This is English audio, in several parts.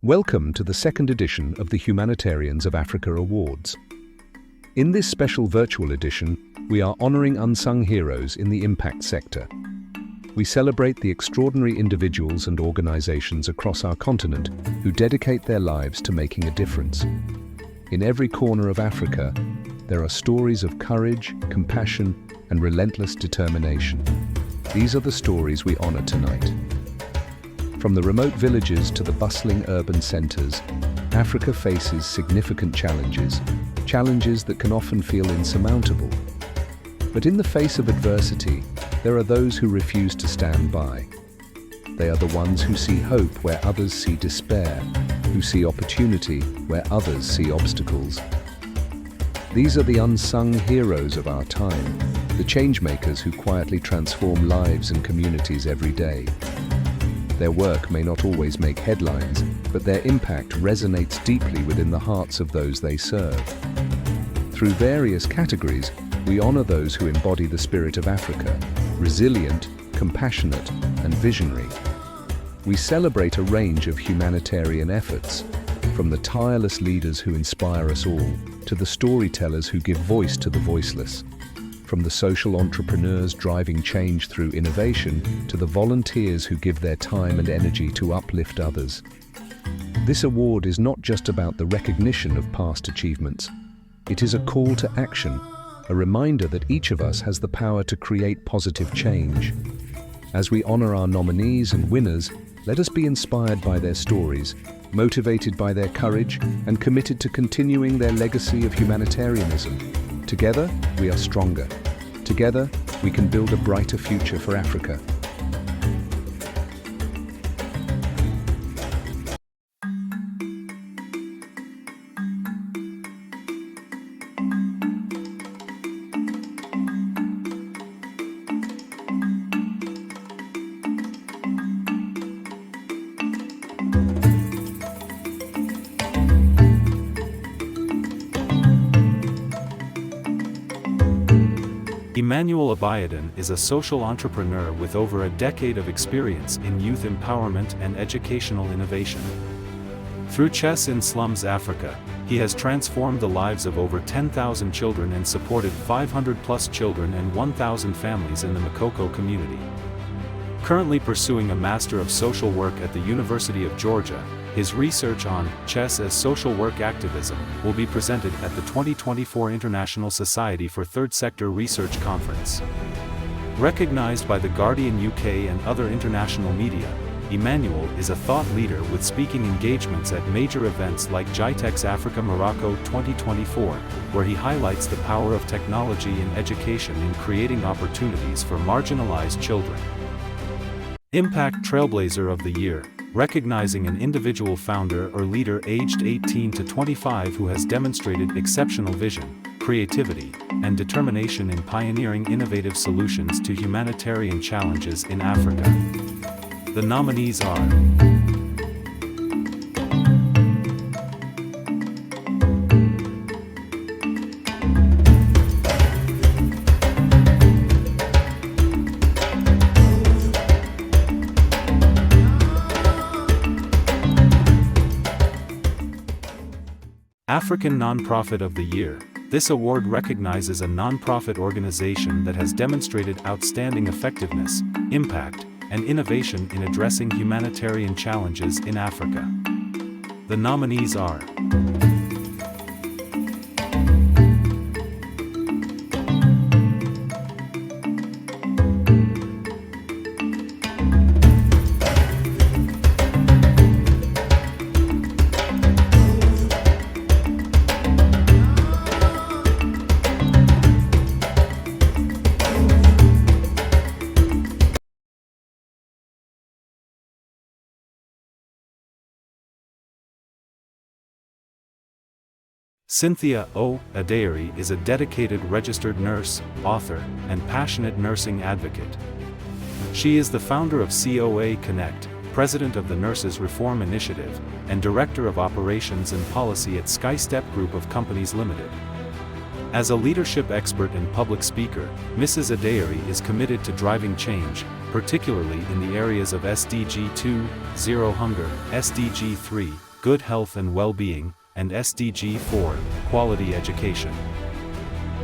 Welcome to the second edition of the Humanitarians of Africa Awards. In this special virtual edition, we are honoring unsung heroes in the impact sector. We celebrate the extraordinary individuals and organizations across our continent who dedicate their lives to making a difference. In every corner of Africa, there are stories of courage, compassion, and relentless determination. These are the stories we honor tonight. From the remote villages to the bustling urban centers, Africa faces significant challenges that can often feel insurmountable. But in the face of adversity, there are those who refuse to stand by. They are the ones who see hope where others see despair, who see opportunity where others see obstacles. These are the unsung heroes of our time, the changemakers who quietly transform lives and communities every day. Their work may not always make headlines, but their impact resonates deeply within the hearts of those they serve. Through various categories, we honor those who embody the spirit of Africa, resilient, compassionate, and visionary. We celebrate a range of humanitarian efforts, from the tireless leaders who inspire us all, to the storytellers who give voice to the voiceless. From the social entrepreneurs driving change through innovation to the volunteers who give their time and energy to uplift others. This award is not just about the recognition of past achievements. It is a call to action, a reminder that each of us has the power to create positive change. As we honor our nominees and winners, let us be inspired by their stories, motivated by their courage, and committed to continuing their legacy of humanitarianism. Together, we are stronger. Together, we can build a brighter future for Africa. Emmanuel Abayadin is a social entrepreneur with over a decade of experience in youth empowerment and educational innovation. Through Chess in Slums Africa, he has transformed the lives of over 10,000 children and supported 500+ children and 1,000 families in the Makoko community. Currently pursuing a Master of Social Work at the University of Georgia, his research on chess as social work activism will be presented at the 2024 International Society for Third Sector Research Conference. Recognized by The Guardian UK and other international media, Emmanuel is a thought leader with speaking engagements at major events like GITEX Africa Morocco 2024, where he highlights the power of technology in education in creating opportunities for marginalized children. Impact Trailblazer of the Year, recognizing an individual founder or leader aged 18 to 25 who has demonstrated exceptional vision, creativity, and determination in pioneering innovative solutions to humanitarian challenges in Africa. The nominees are African Nonprofit of the Year. This award recognizes a nonprofit organization that has demonstrated outstanding effectiveness, impact, and innovation in addressing humanitarian challenges in Africa. The nominees are Cynthia O. Adeyeri is a dedicated registered nurse, author, and passionate nursing advocate. She is the founder of COA Connect, president of the Nurses Reform Initiative, and director of operations and policy at SkyStep Group of Companies Limited. As a leadership expert and public speaker, Mrs. Adeyeri is committed to driving change, particularly in the areas of SDG 2, Zero Hunger, SDG 3, good health and well-being, and SDG 4, quality education.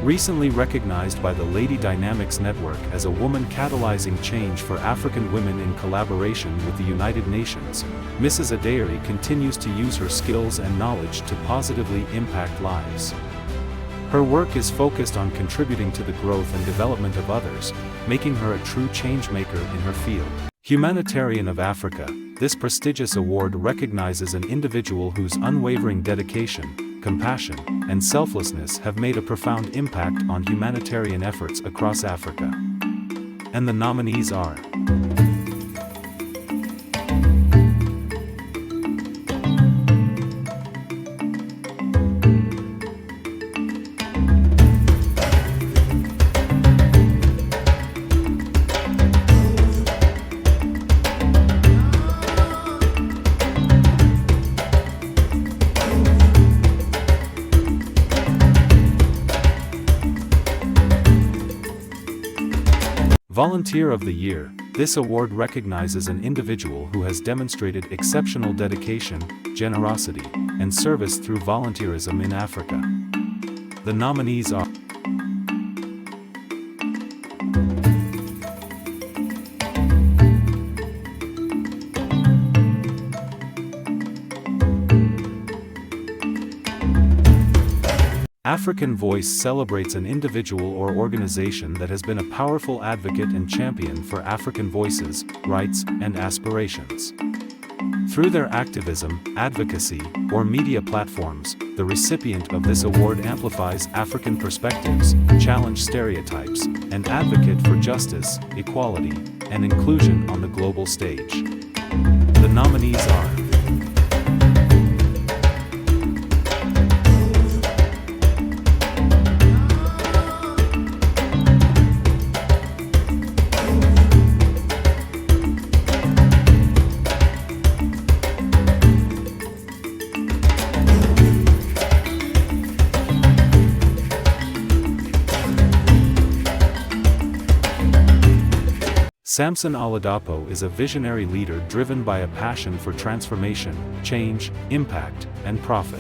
Recently recognized by the Lady Dynamics Network as a woman catalyzing change for African women in collaboration with the United Nations, Mrs. Adeyeri continues to use her skills and knowledge to positively impact lives. Her work is focused on contributing to the growth and development of others, making her a true change-maker in her field. Humanitarian of Africa, this prestigious award recognizes an individual whose unwavering dedication, compassion, and selflessness have made a profound impact on humanitarian efforts across Africa. And the nominees are Volunteer of the Year. This award recognizes an individual who has demonstrated exceptional dedication, generosity, and service through volunteerism in Africa. The nominees are African Voice celebrates an individual or organization that has been a powerful advocate and champion for African voices, rights, and aspirations. Through their activism, advocacy, or media platforms, the recipient of this award amplifies African perspectives, challenge stereotypes, and advocate for justice, equality, and inclusion on the global stage. The nominees are Samson Oladapo is a visionary leader driven by a passion for transformation, change, impact, and profit.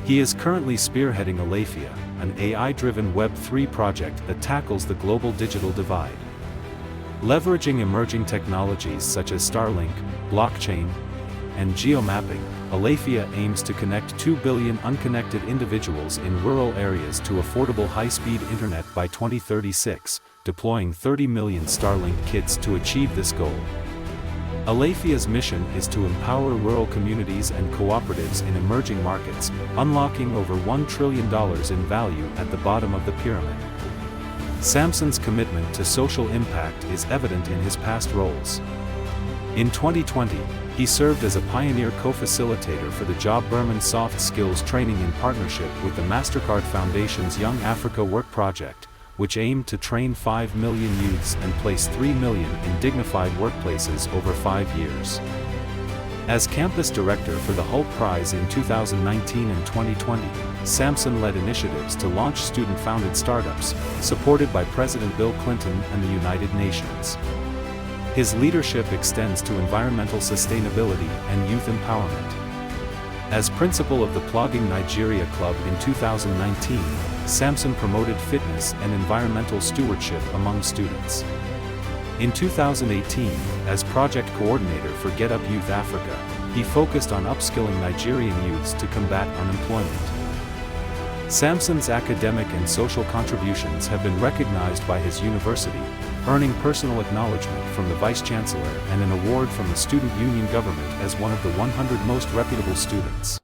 He is currently spearheading Alephia, an AI-driven Web3 project that tackles the global digital divide. Leveraging emerging technologies such as Starlink, blockchain, and geomapping, Alephia aims to connect 2 billion unconnected individuals in rural areas to affordable high-speed internet by 2036, deploying 30 million Starlink kits to achieve this goal. Alephia's mission is to empower rural communities and cooperatives in emerging markets, unlocking over $1 trillion in value at the bottom of the pyramid. Samson's commitment to social impact is evident in his past roles. In 2020, he served as a pioneer co-facilitator for the Job Berman Soft Skills Training in partnership with the MasterCard Foundation's Young Africa Work Project, which aimed to train 5 million youths and place 3 million in dignified workplaces over 5 years. As campus director for the Holt Prize in 2019 and 2020, Samson led initiatives to launch student-founded startups, supported by President Bill Clinton and the United Nations. His leadership extends to environmental sustainability and youth empowerment. As principal of the Plugging Nigeria Club in 2019, Samson promoted fitness and environmental stewardship among students. In 2018, as project coordinator for Get Up Youth Africa, he focused on upskilling Nigerian youths to combat unemployment. Samson's academic and social contributions have been recognized by his university, earning personal acknowledgement from the Vice-Chancellor and an award from the Student Union Government as one of the 100 most reputable students.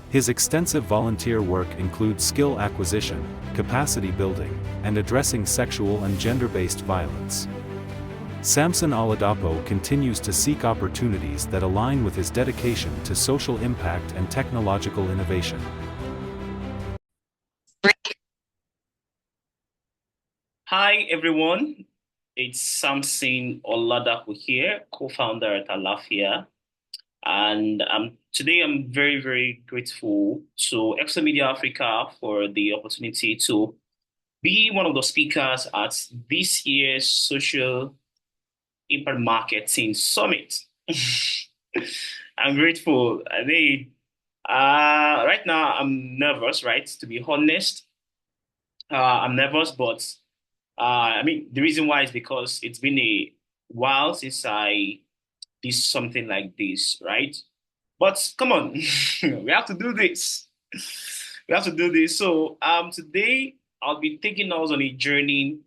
His extensive volunteer work includes skill acquisition, capacity building, and addressing sexual and gender-based violence. Samson Oladapo continues to seek opportunities that align with his dedication to social impact and technological innovation. Hi everyone, it's Samson Oladapo here, co-founder at Alafia, and today I'm very grateful to Exo Media Africa for the opportunity to be one of the speakers at this year's Social Impact Marketing Summit. I'm grateful. Right now I'm nervous, right? To be honest, I'm nervous, but the reason why is because it's been a while since I did something like this, right? But come on, we have to do this. We have to do this. So, today I'll be taking us on a journey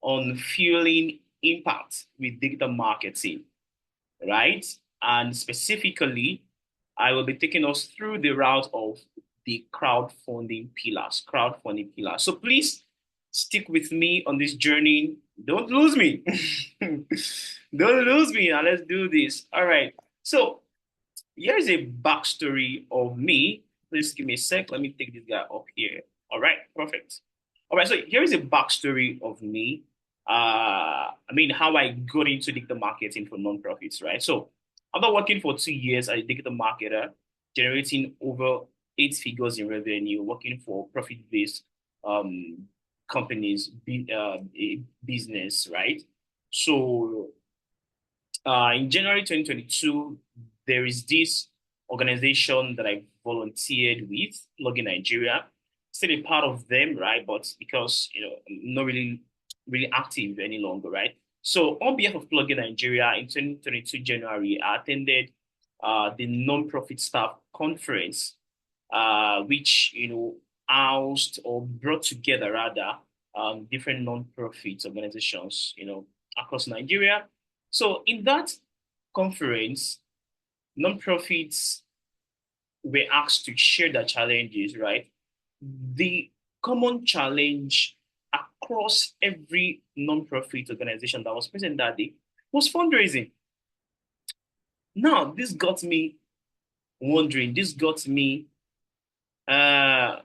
on fueling impact with digital marketing, right? And specifically, I will be taking us through the route of the crowdfunding pillars, crowdfunding pillars. So please stick with me on this journey. Don't lose me. Don't lose me. Now let's do this. All right. So here's a backstory of me. Please give me a sec. Let me take this guy up here. All right, perfect. All right, so here is a backstory of me. How I got into digital marketing for nonprofits, right? So after working for 2 years as a digital marketer, generating over 8 figures in revenue, working for profit-based um, companies, business, right? So in January 2022, there is this organization that I volunteered with, Plugin Nigeria. Still a part of them, right? But because I'm not really active any longer, right? So on behalf of Plugin Nigeria in 2022 January, I attended the non-profit staff conference, which housed or brought together rather different non-profit organizations, across Nigeria. So in that conference, nonprofits were asked to share their challenges, right? The common challenge across every nonprofit organization that was present that day was fundraising. Now, this got me wondering, this got me uh,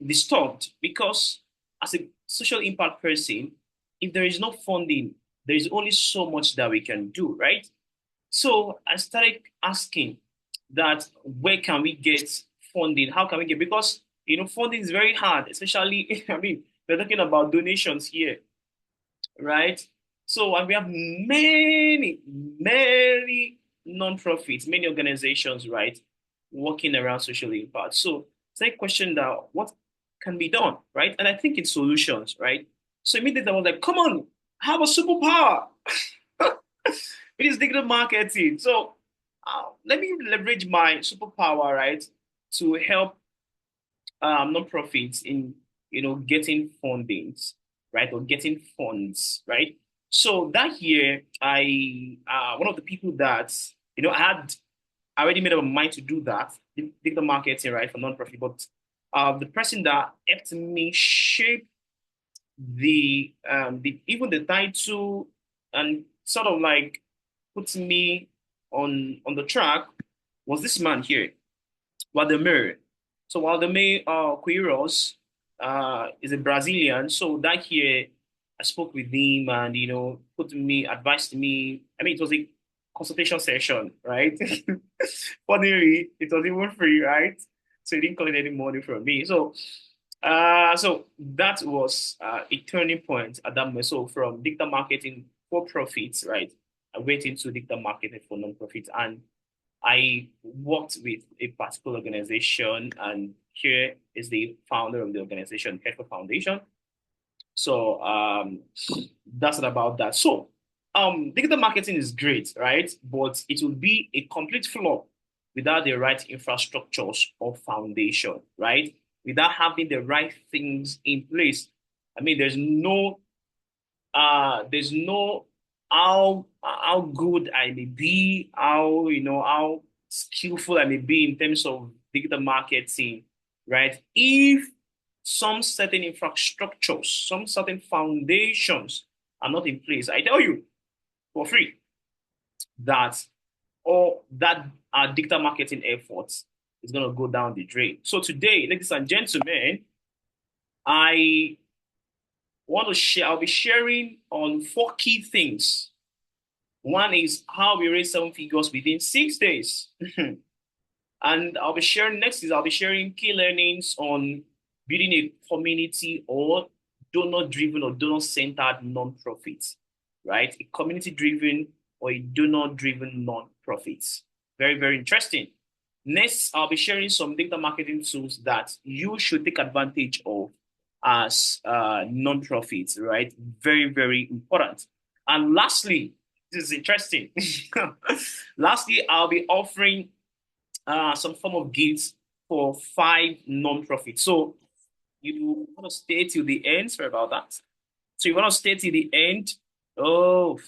disturbed because as a social impact person, if there is no funding, there is only so much that we can do, right? So I started asking that where can we get funding? How can we get, because funding is very hard, especially we're talking about donations here, right? So and we have many non-profits, many organizations, right, working around social impact. So it's a question that what can be done, right? And I think it's solutions, right? So immediately I was like, come on, have a superpower. It is digital marketing. So let me leverage my superpower, right, to help nonprofits in getting fundings, right, or getting funds, right. So that year, I one of the people that I had already made up my mind to do that, digital marketing, right, for nonprofit, but the person that helped me shape the even the title and sort of like put me on the track was this man here, Waldemir. So Waldemir Quiros is a Brazilian. So that year I spoke with him and advised me. It was a consultation session, right? Funnily, it was even free, right? So he didn't collect any money from me. So that was a turning point at that moment. So from digital marketing for profits, right? I went into digital marketing for non-profits and I worked with a particular organization, and here is the founder of the organization, Heifer Foundation. So that's about that. So digital marketing is great, right? But it will be a complete flop without the right infrastructures or foundation, right? Without having the right things in place. There's no how good I may be, how skillful I may be in terms of digital marketing, right? If some certain infrastructures, some certain foundations are not in place, I tell you for free that all that our digital marketing efforts is going to go down the drain. So today, ladies and gentlemen, I want to share, I'll be sharing on 4 key things. One is how we raise 7 figures within 6 days. And I'll be sharing key learnings on building a community or donor-driven or donor-centered nonprofit, right? A community-driven or a donor-driven nonprofit. Very, very interesting. Next, I'll be sharing some data marketing tools that you should take advantage of as non-profits, right? Very, very important. And lastly, this is interesting. Lastly, I'll be offering some form of gifts for 5 non-profits. So you want to stay till the end. Sorry about that. So you want to stay till the end. Oh,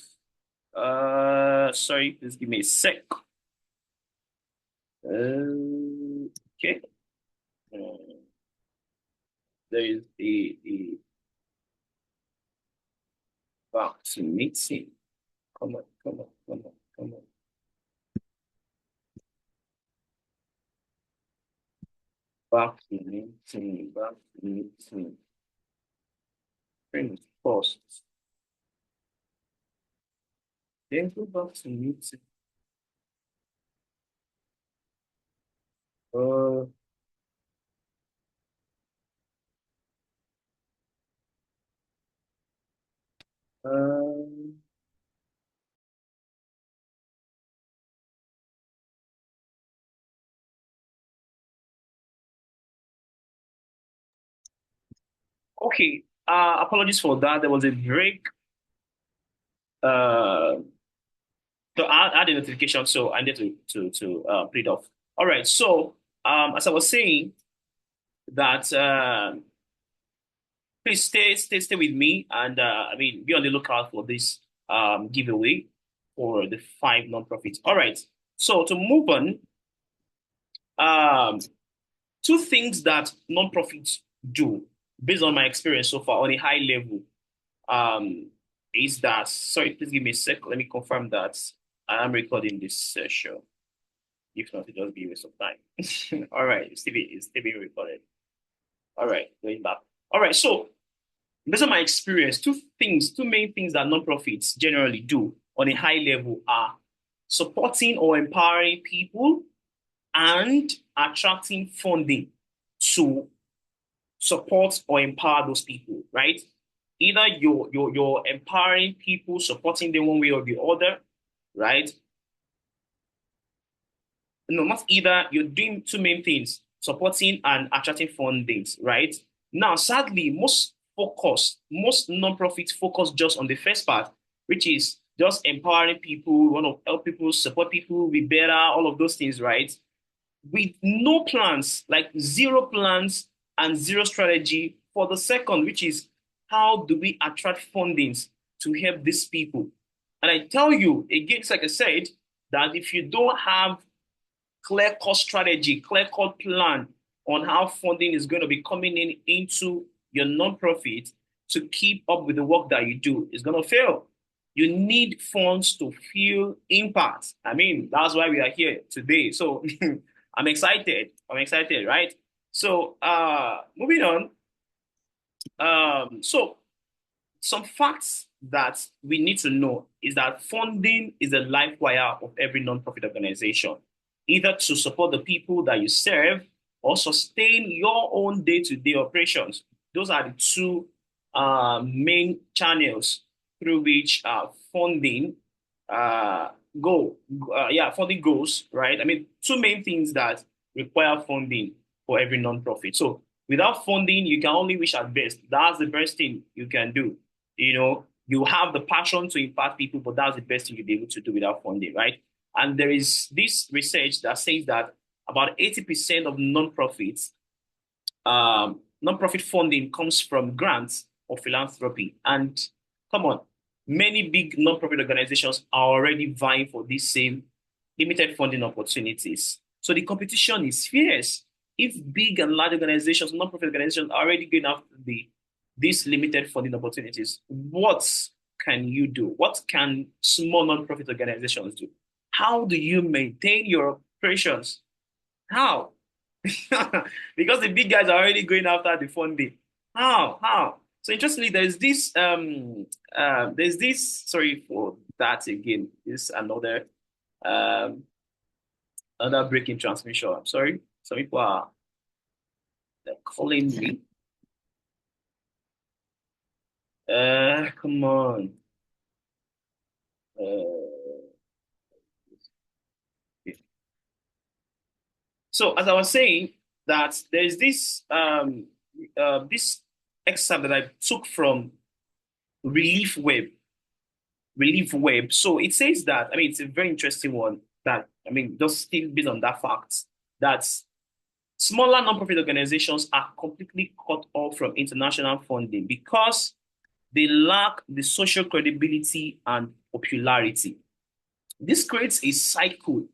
sorry. Please give me a sec. Okay. Uh, there is a back to meeting. Come on, come on, come on, come on. Back to meeting, back to meeting. Finish first. Then go back to meeting. Uh, um, okay. Apologies for that. There was a break. Uh, so I had a notification, so I need to put it off. All right. So as I was saying, that please stay with me, and I mean, be on the lookout for this giveaway for the 5 non-profits. All right. So to move on, um, 2 things that non-profits do, based on my experience so far on a high level, um, is that. Sorry, please give me a sec. Let me confirm that I am recording this session. If not, it just be a waste of time. All right, it's still being recorded. All right, going back. All right, so based on my experience, 2 main things that nonprofits generally do on a high level are supporting or empowering people and attracting funding to support or empower those people, right? Either you're empowering people, supporting them one way or the other, right? No, not either. You're doing 2 main things, supporting and attracting fundings, right? Now, sadly, most nonprofits focus just on the first part, which is just empowering people, want to help people, support people, be better, all of those things, right? With no plans, like zero plans and zero strategy for the second, which is how do we attract fundings to help these people? And I tell you, again, it's like I said, that if you don't have clear-cut strategy, clear-cut plan on how funding is going to be coming in into your nonprofit to keep up with the work that you do, is going to fail. You need funds to feel impact. I mean, that's why we are here today. So I'm excited. I'm excited, right? So moving on. So some facts that we need to know is that funding is a life wire of every nonprofit organization, either to support the people that you serve or sustain your own day-to-day operations. Those are the 2 main channels through which funding uh, go. Funding goes, right? I mean, 2 main things that require funding for every nonprofit. So without funding, you can only wish at best. That's the best thing you can do. You have the passion to impact people, but that's the best thing you'll be able to do without funding, right? And there is this research that says that about 80% of nonprofit funding comes from grants or philanthropy. And come on, many big nonprofit organizations are already vying for these same limited funding opportunities. So the competition is fierce. If big and large organizations, nonprofit organizations are already going after these limited funding opportunities, what can you do? What can small nonprofit organizations do? How do you maintain your operations? How? Because the big guys are already going after the funding. How? How? So interestingly, there's this, sorry for that again. This um another breaking transmission. I'm sorry. Some people are calling me. Come on. Uh, So as I was saying, that there's this excerpt that I took from Relief Web. Relief Web. So it says that, I mean, it's a very interesting one that, I mean, just still based on that fact, that smaller nonprofit organizations are completely cut off from international funding because they lack the social credibility and popularity. This creates a cycle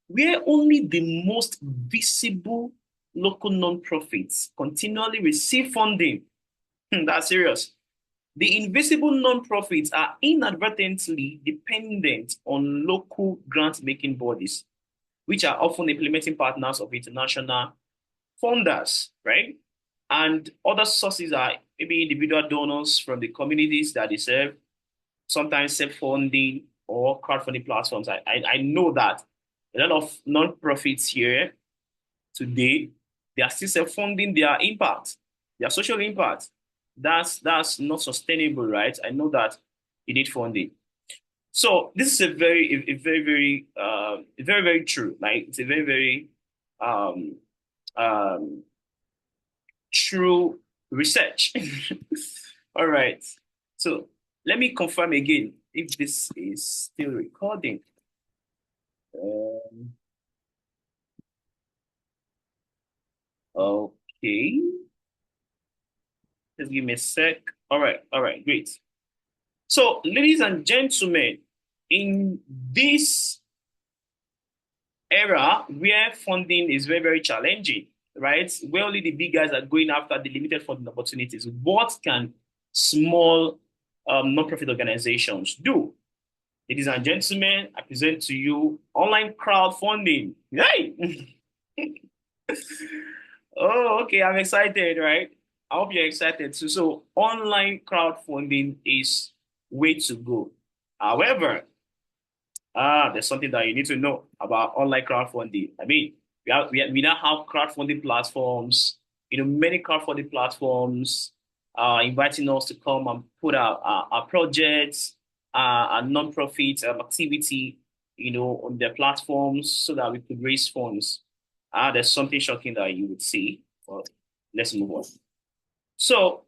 where only the most visible local nonprofits continually receive funding. That's serious. The invisible nonprofits are inadvertently dependent on local grant-making bodies, which are often implementing partners of international funders, right? And other sources are maybe individual donors from the communities that they serve, sometimes self-funding or crowdfunding platforms. I know that a lot of non-profits here today, they are still self-funding their impact, their social impact. That's not sustainable, right? I know that you need funding. So this is a very, very true. Like it's a very, very um, um, true research. All right. So let me confirm again if this is still recording. Um, okay. Just give me a sec. All right, great. So, ladies and gentlemen, in this era where funding is very, very challenging, right? Where only the big guys are going after the limited funding opportunities, what can small non-profit organizations do? Ladies and gentlemen, I present to you online crowdfunding. Yay! Oh, okay, I'm excited, right? I hope you're excited too. So, online crowdfunding is way to go. However, there's something that you need to know about online crowdfunding. I mean, we now have crowdfunding platforms, many crowdfunding platforms inviting us to come and put our projects, our non-profit activity, on their platforms so that we could raise funds. There's something shocking that you would see, but let's move on. So,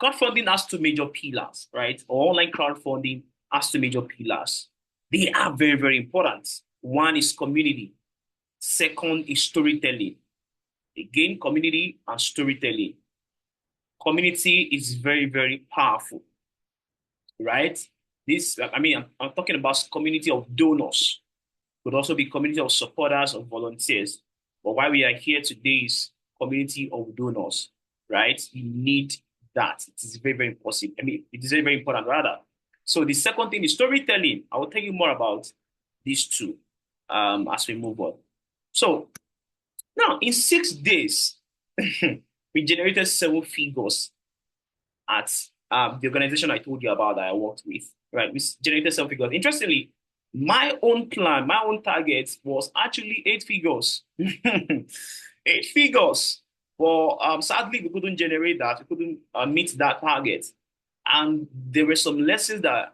crowdfunding has two major pillars, right? Or online crowdfunding has two major pillars. They are very, very important. One is community. Second is storytelling. Again, community and storytelling. Community is very, very powerful, right? I'm talking about community of donors. Could also be community of supporters or volunteers. But why we are here today is community of donors, right? You need that. It is very, very important. I mean, it is very, very important, rather. So the second thing is storytelling. I will tell you more about these two as we move on. So now, in 6 days, we generated 7 figures at the organization I told you about that I worked with, right? We generated 7 figures. Interestingly, my own plan, my own target was actually 8 figures. 8 figures. Well, sadly, we couldn't generate that. We couldn't meet that target. And there were some lessons that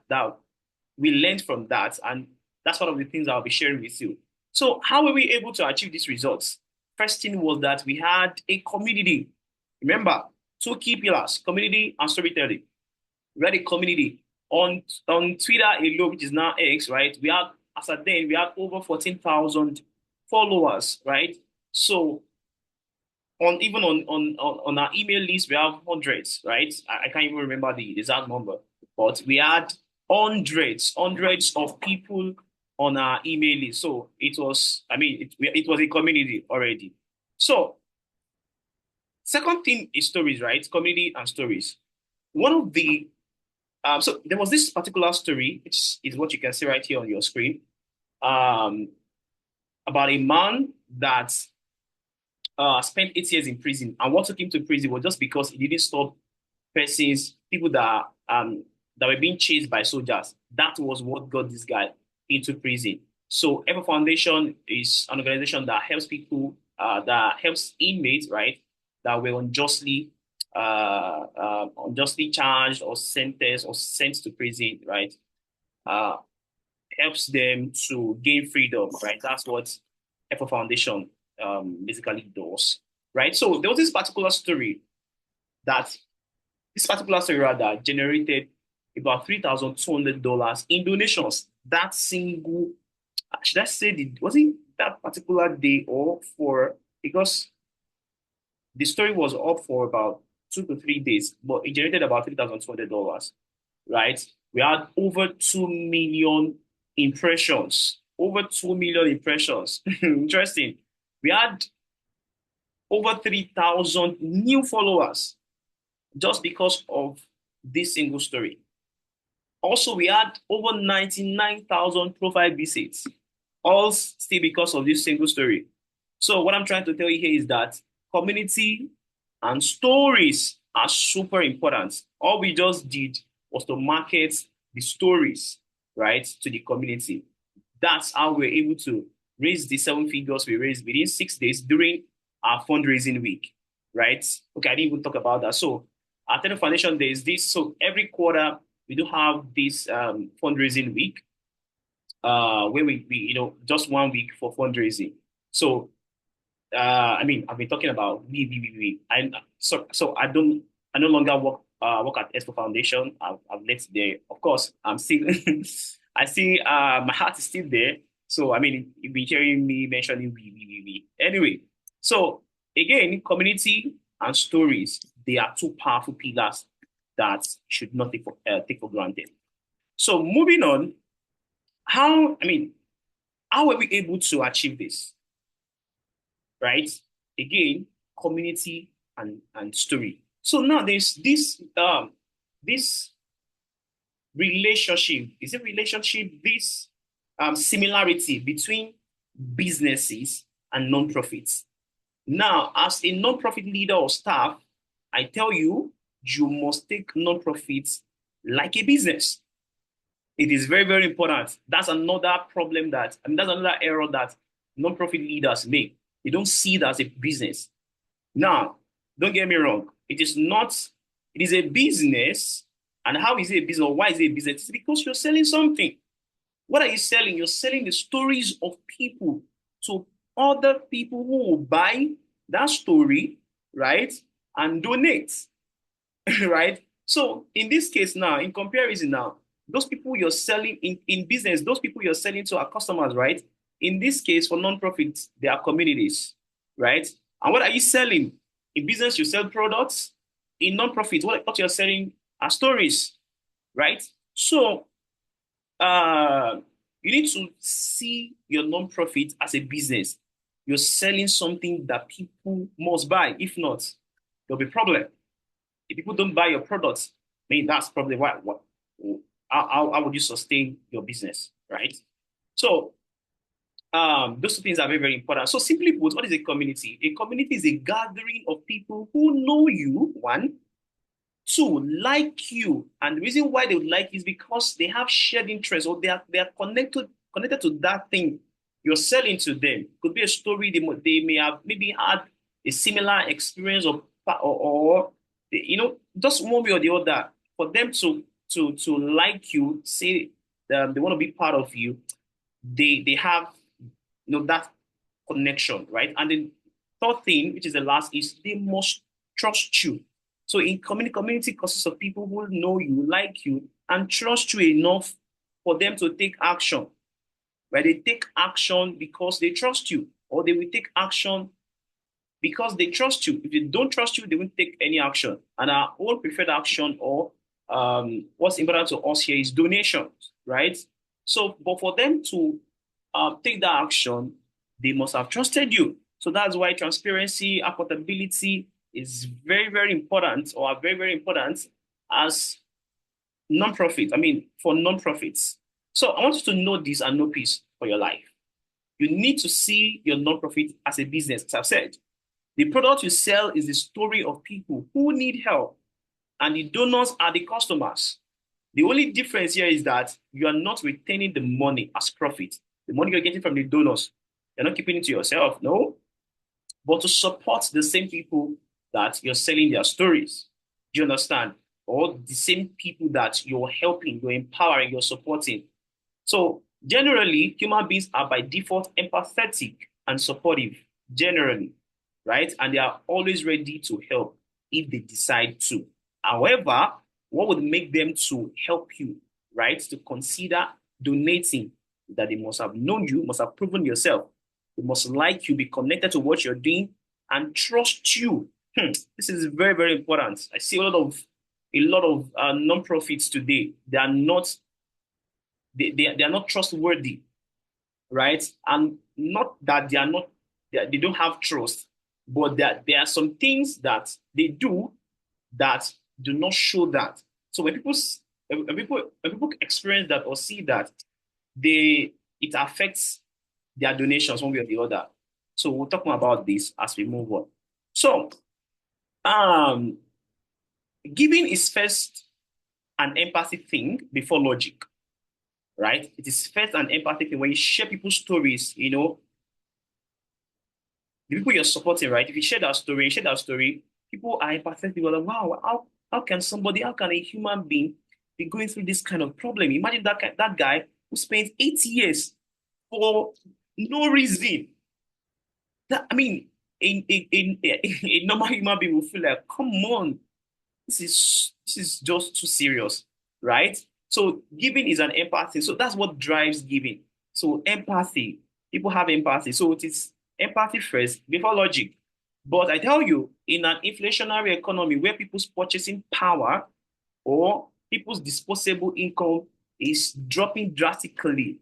we learned from that. And that's one of the things I'll be sharing with you. So how were we able to achieve these results? First thing was that we had a community. Remember, two key pillars, community and storytelling. We had a community on Twitter alone, which is now X, right? As at then, we had over 14,000 followers, right? So on our email list, we have hundreds, right? I can't even remember the exact number, but we had hundreds of people on our email list. So it was, I mean, it was a community already. So second thing is stories, right? Community and stories. One of the so there was this particular story, which is what you can see right here on your screen, um, about a man that spent 8 years in prison. And what took him to prison was just because he didn't stop people that were being chased by soldiers. That was what got this guy into prison. So Ever Foundation is an organization that helps people, that helps inmates, right, that were unjustly charged or sentenced or sent to prison, right? Uh, Helps them to gain freedom, right? That's what Effort Foundation basically does, right? So there was this particular story that rather generated about $3,200 in donations. That single, should I say, was it that particular day or for, because the story was up for about 2 to 3 days, but it generated about $3,200, right? We had over 2 million impressions, over 2 million impressions. Interesting. We had over 3,000 new followers just because of this single story. Also, we had over 99,000 profile visits, all still because of this single story. So what I'm trying to tell you here is that community and stories are super important. All we just did was to market the stories, right, to the community. That's how we're able to raise the 7 figures we raised within 6 days during our fundraising week, right? Okay, I didn't even talk about that. So at the Foundation, there is this. So every quarter, we do have this fundraising week where we just 1 week for fundraising. So I mean, I've been talking about we. So I no longer work at Expo Foundation. I've left there. Of course, I'm still I see my heart is still there. So I mean, you've been hearing me mentioning we. Anyway, so again, community and stories, they are two powerful pillars that should not take for granted. So moving on, how were we able to achieve this? Right? Again, community and story. So now there's this relationship. Is it relationship? This similarity between businesses and non-profits. Now, as a non-profit leader or staff, I tell you, you must take non-profits like a business. It is very, very important. That's another problem that's another error that non-profit leaders make. They don't see it as a business. Now, don't get me wrong. It is a business. And how is it a business or why is it a business? It's because you're selling something. What are you selling? You're selling the stories of people to other people who will buy that story, right? And donate, right? So in this case now, in comparison now, those people you're selling in business, those people you're selling to are customers, right? In this case, for non-profits, they are communities, right? And what are you selling? In business, you sell products. In non-profit, what you're selling are stories, right? So you need to see your non-profit as a business. You're selling something that people must buy. If not, there'll be a problem. If people don't buy your products, I mean, that's probably how would you sustain your business, right? So those two things are very, very important. So simply put, what is a community? A community is a gathering of people who know you, one, two, like you. And the reason why they would like you is because they have shared interests or they are connected to that thing you're selling to them. It could be a story they may have maybe had a similar experience or just one way or the other. For them to like you, say they want to be part of you, they have that connection, right? And the third thing, which is the last, is they must trust you. So in community consists of people who know you, like you, and trust you enough for them to take action. Right? They take action because they trust you, or they will take action because they trust you. If they don't trust you, they won't take any action. And our own preferred action, or what's important to us here, is donations, right? So, but for them to take that action, they must have trusted you. So that's why transparency, accountability is very, very important, or are very, very important as non-profit. For non-profits. So I want you to know this and know peace for your life. You need to see your non-profit as a business, as I've said. The product you sell is the story of people who need help, and the donors are the customers. The only difference here is that you are not retaining the money as profit. The money you're getting from the donors, you're not keeping it to yourself, no, but to support the same people that you're selling their stories. Do you understand? Or the same people that you're helping, you're empowering, you're supporting. So generally, human beings are by default empathetic. and supportive generally, right? And they are always ready to help if they decide to. However, what would make them to help you, right? To consider donating, that they must have known you, must have proven yourself. They must like you, be connected to what you're doing, and trust you. This is very, very important. I see a lot of non-profits today. They are not trustworthy, right? And not that they are not they don't have trust, but that there are some things that they do that do not show that. So when people experience that or see that, it affects their donations one way or the other. So we'll talk more about this as we move on. So um giving is first an empathy thing before logic, right? It is first an empathy thing. When you share people's stories, the people you're supporting, right? If you share that story, people are empathetic. People are like, wow, how can a human being be going through this kind of problem? Imagine that guy who spent 8 years for no reason. I mean, a normal human being will feel like, come on, this is just too serious, right? So giving is an empathy. So that's what drives giving. So empathy, people have empathy. So it is empathy first before logic. But I tell you, in an inflationary economy where people's purchasing power or people's disposable income is dropping drastically,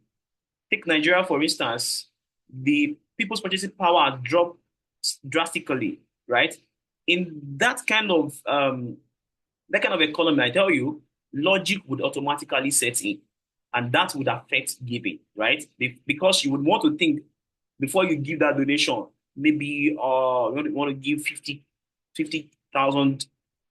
take Nigeria for instance, the people's purchasing power has dropped drastically, right? In that kind of economy, I tell you, logic would automatically set in, and that would affect giving, right? Because you would want to think before you give that donation, maybe you want to give 50,000.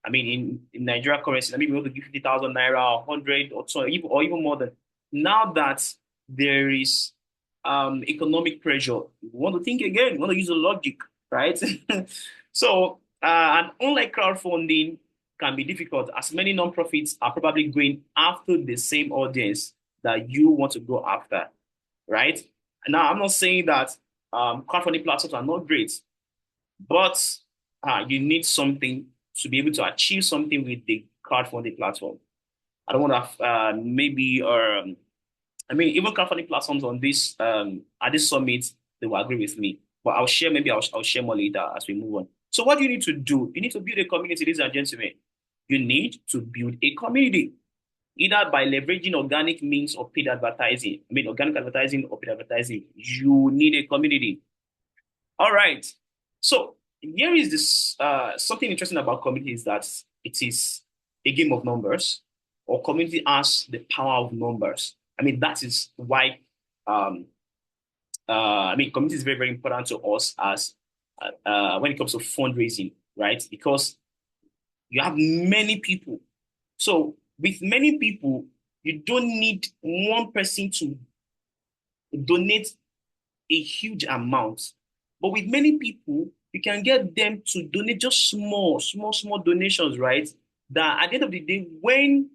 I mean, in Nigeria currency, maybe you want to give 50,000 naira, 100 or so, or even more than. Now that there is economic pressure, you want to think again, you want to use the logic, right? So, and unlike crowdfunding, can be difficult as many nonprofits are probably going after the same audience that you want to go after, right? Now, I'm not saying that crowdfunding platforms are not great, but you need something to be able to achieve something with the crowdfunding platform. I don't want to maybe I mean, even crowdfunding platforms on this at this summit, they will agree with me. But I'll share more later as we move on. So what do you need to do? You need to build a community, ladies and gentlemen. You need to build a community, either by leveraging organic means or paid advertising. I mean, organic advertising or paid advertising. You need a community. All right. So here is this something interesting about community is that it is a game of numbers, or community has the power of numbers. I mean, that is why community is very, very important to us as when it comes to fundraising, right? Because you have many people. So with many people, you don't need one person to donate a huge amount. But with many people, you can get them to donate just small donations, right? That at the end of the day, when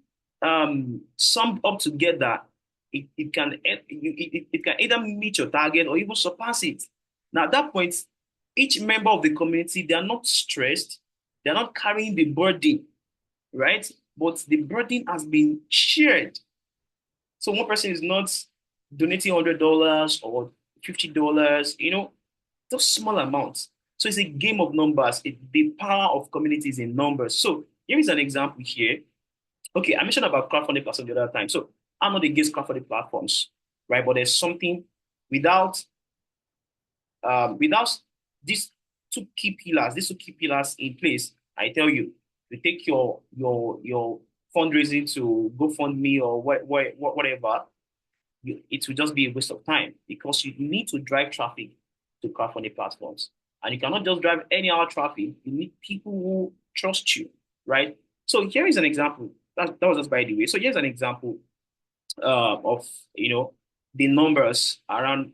summed up together, it can either meet your target or even surpass it. Now, at that point, each member of the community, they are not stressed, they're not carrying the burden, right? But the burden has been shared. So one person is not donating $100 or $50, those small amounts. So it's a game of numbers. The power of communities in numbers. So here is an example here. Okay, I mentioned about crowdfunding platforms the other time. So I'm not against crowdfunding platforms, right? But there's something without these two key pillars in place. I tell you, you take your fundraising to GoFundMe or whatever, it will just be a waste of time because you need to drive traffic to crowdfunding platforms. And you cannot just drive any other traffic. You need people who trust you, right? So here is an example. That was just by the way. So here's an example of the numbers around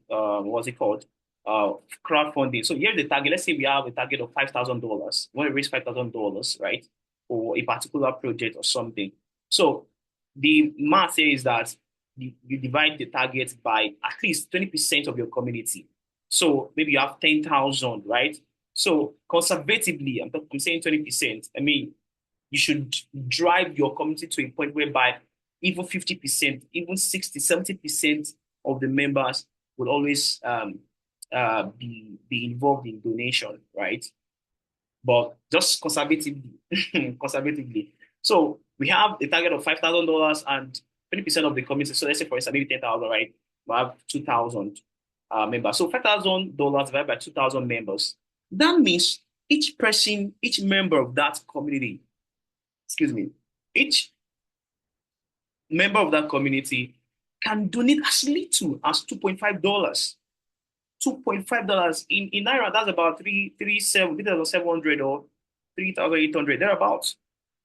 what's it called? Crowdfunding. So here's the target. Let's say we have a target of $5,000. We want to raise $5,000, right? For a particular project or something. So the math says that you divide the target by at least 20% of your community. So maybe you have 10,000, right? So conservatively, I'm saying 20%. I mean, you should drive your community to a point whereby even 50%, even 60, 70% of the members will always be involved in donation, right? But just conservatively, conservatively. So we have a target of $5,000 and 20% of the community. So let's say, for instance, maybe 10,000, right? We have 2,000 members. So $5,000 divided by 2,000 members. That means each person, each member of that community, excuse me, each member of that community can donate as little as $2.5. $2.5 in Naira, that's about 3,700 or 3,800, thereabouts.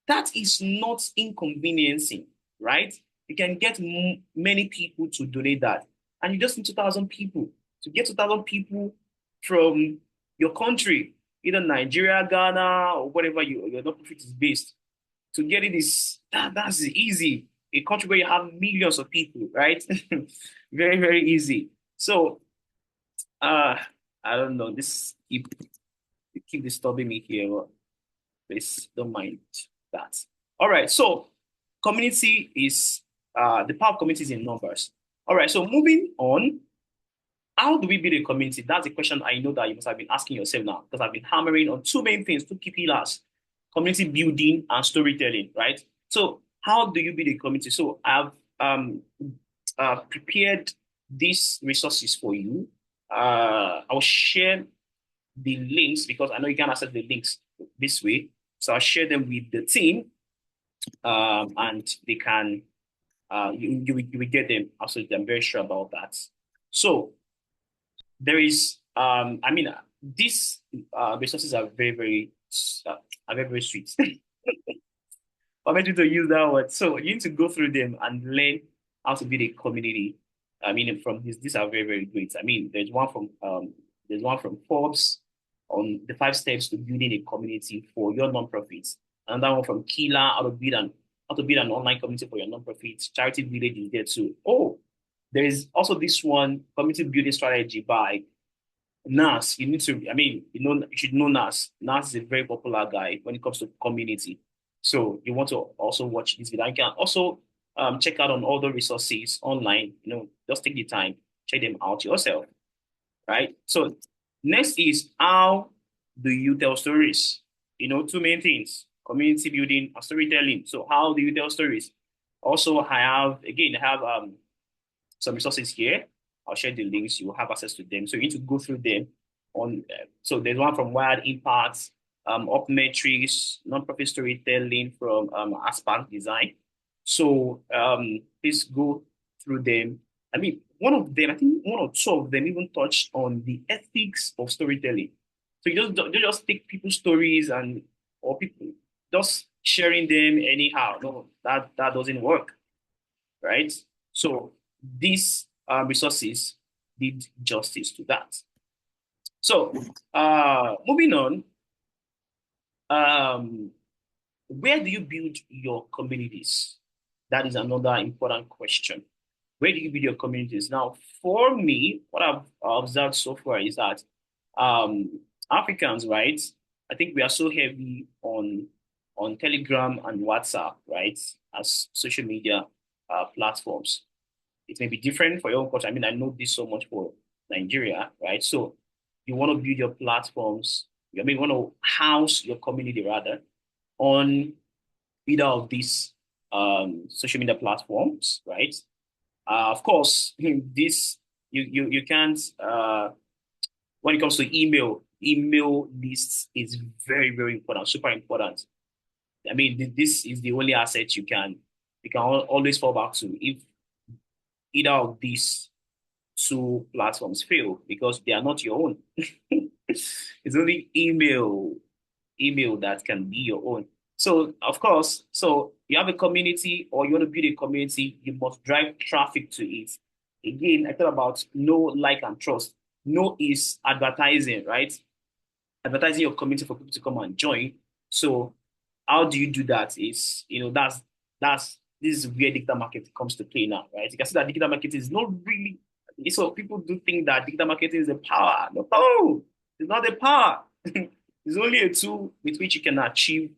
That is not inconveniencing, right? You can get many people to donate that. And you just need 2,000 people. To get 2,000 people from your country, either Nigeria, Ghana, or whatever your non-profit is based, to get it that's easy. A country where you have millions of people, right? Very, very easy. So uh I don't know. This keep disturbing me here, but please don't mind that. All right. So community is the power of community is in numbers. All right. So moving on, how do we build a community? That's a question I know that you must have been asking yourself now, because I've been hammering on two main things, two key pillars: community building and storytelling, right? So how do you build a community? So I've prepared these resources for you. I'll share the links because I know you can access the links this way. So I'll share them with the team, and they can you will get them. Absolutely, I'm very sure about that. So there is I mean these resources are very very sweet. I meant you to use that word. So you need to go through them and learn how to build a community. I mean, from these are very, very great. I mean, there's one from Forbes on the 5 steps to building a community for your nonprofits. Another one from Kila, how to build an online community for your nonprofits. Charity Village is there too. Oh, there is also this one, community building strategy by Nas. You need to, I mean, you should know Nas. Nas is a very popular guy when it comes to community. So you want to also watch this video. You can also check out on all the resources online. Just take the time, check them out yourself, right? So next is, how do you tell stories? Two main things: community building and storytelling. So how do you tell stories? Also, I have some resources here. I'll share the links. You will have access to them. So you need to go through them. So there's one from Wired Impacts, Up Metrics, Nonprofit Storytelling from Aspark Design. So please go through them. I mean, I think one or two of them even touched on the ethics of storytelling. So you just take people's stories or people just sharing them anyhow. No, that doesn't work, right? So these resources did justice to that. So moving on, where do you build your communities? That is another important question. Where do you build your communities? Now, for me, what I've observed so far is that Africans, right? I think we are so heavy on Telegram and WhatsApp, right, as social media platforms. It may be different for your own country. I mean, I know this so much for Nigeria, right? So you want to build your platforms. I mean, you want to house your community rather on either of these social media platforms, right? Of course, this you can't. When it comes to email lists is very, very important, super important. I mean, this is the only asset you can always fall back to if either of these two platforms fail, because they are not your own. It's only email that can be your own. So of course, so you have a community or you want to build a community, you must drive traffic to it. Again, I thought about know, like, and trust. Know is advertising, right? Advertising your community for people to come and join. So how do you do that? Is that's this is where digital marketing comes to play now, right? You can see that digital marketing is not really So people do think that digital marketing is the power. No, it's not the power. It's only a tool with which you can achieve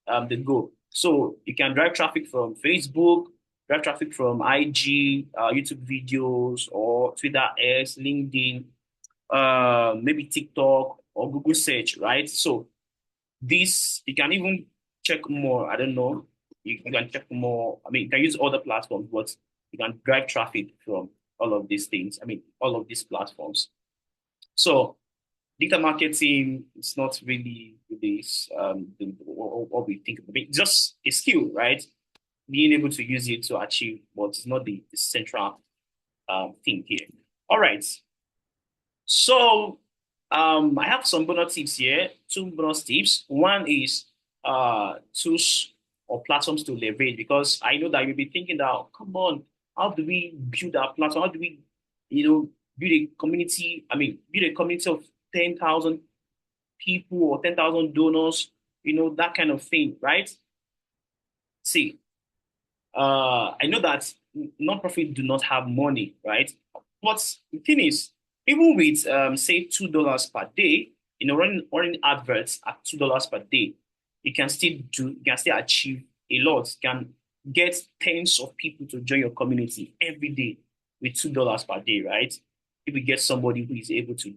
the goal. So you can drive traffic from Facebook, drive traffic from IG, YouTube videos, or Twitter X, LinkedIn, maybe TikTok or Google search, right? So this, you can even check more. I don't know. You can check more. I mean, you can use other platforms, but you can drive traffic from all of these things. I mean, all of these platforms. So digital marketing is not really this what we think of it. It's just a skill, right? Being able to use it to achieve, but it's not the central thing here. All right. So I have some bonus tips here, two bonus tips. One is tools or platforms to leverage, because I know that you'll be thinking that, oh, come on, how do we build our platform? How do we, build a community? I mean, build a community of 10,000 people or 10,000 donors, that kind of thing, right? See, I know that non-profit do not have money, right? But the thing is, even with say $2 per day, running adverts at $2 per day, you can still achieve a lot. You can get tens of people to join your community every day with $2 per day, right? If you get somebody who is able to,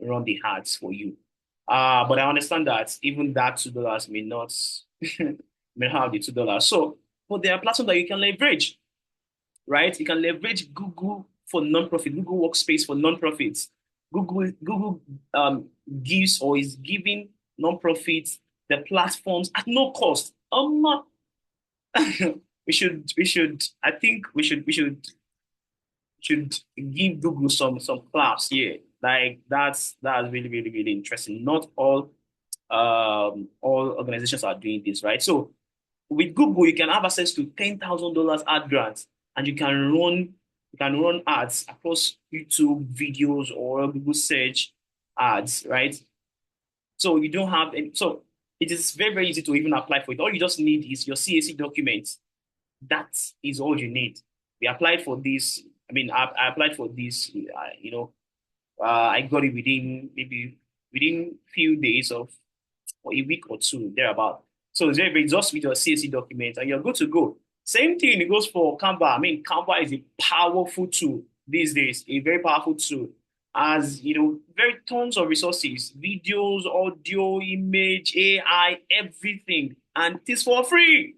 run the ads for you. But I understand that even that $2 may not may not have the $2. So, but there are platforms that you can leverage, right? You can leverage Google for nonprofit, Google Workspace for nonprofits. Google gives or is giving nonprofits the platforms at no cost. Not we should I think we should give Google some claps here. Like that's really really really interesting. Not all organizations are doing this, right? So with Google, you can have access to $10,000 ad grants, and you can run ads across YouTube videos or Google search ads, right? So you don't have any, so it is very, very easy to even apply for it. All you just need is your CAC documents. That is all you need. We applied for this. I mean, I applied for this, I got it within few days of or a week or two, thereabout. So it's very, just with your CSC document and you're good to go. Same thing, it goes for Canva. I mean, Canva is a powerful tool these days, a very powerful tool. As very tons of resources, videos, audio, image, AI, everything, and it is for free.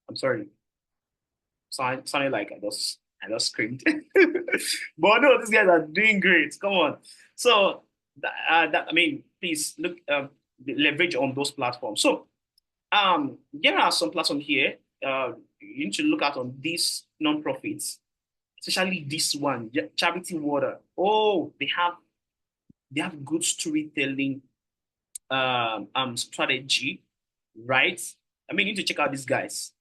I'm sorry, sounded like I just screamed. But no, these guys are doing great. Come on. So I mean, please look leverage on those platforms. So there are some platforms here you need to look at on these non-profits, especially this one, Charity Water. Oh, they have good storytelling strategy, right? I mean, you need to check out these guys,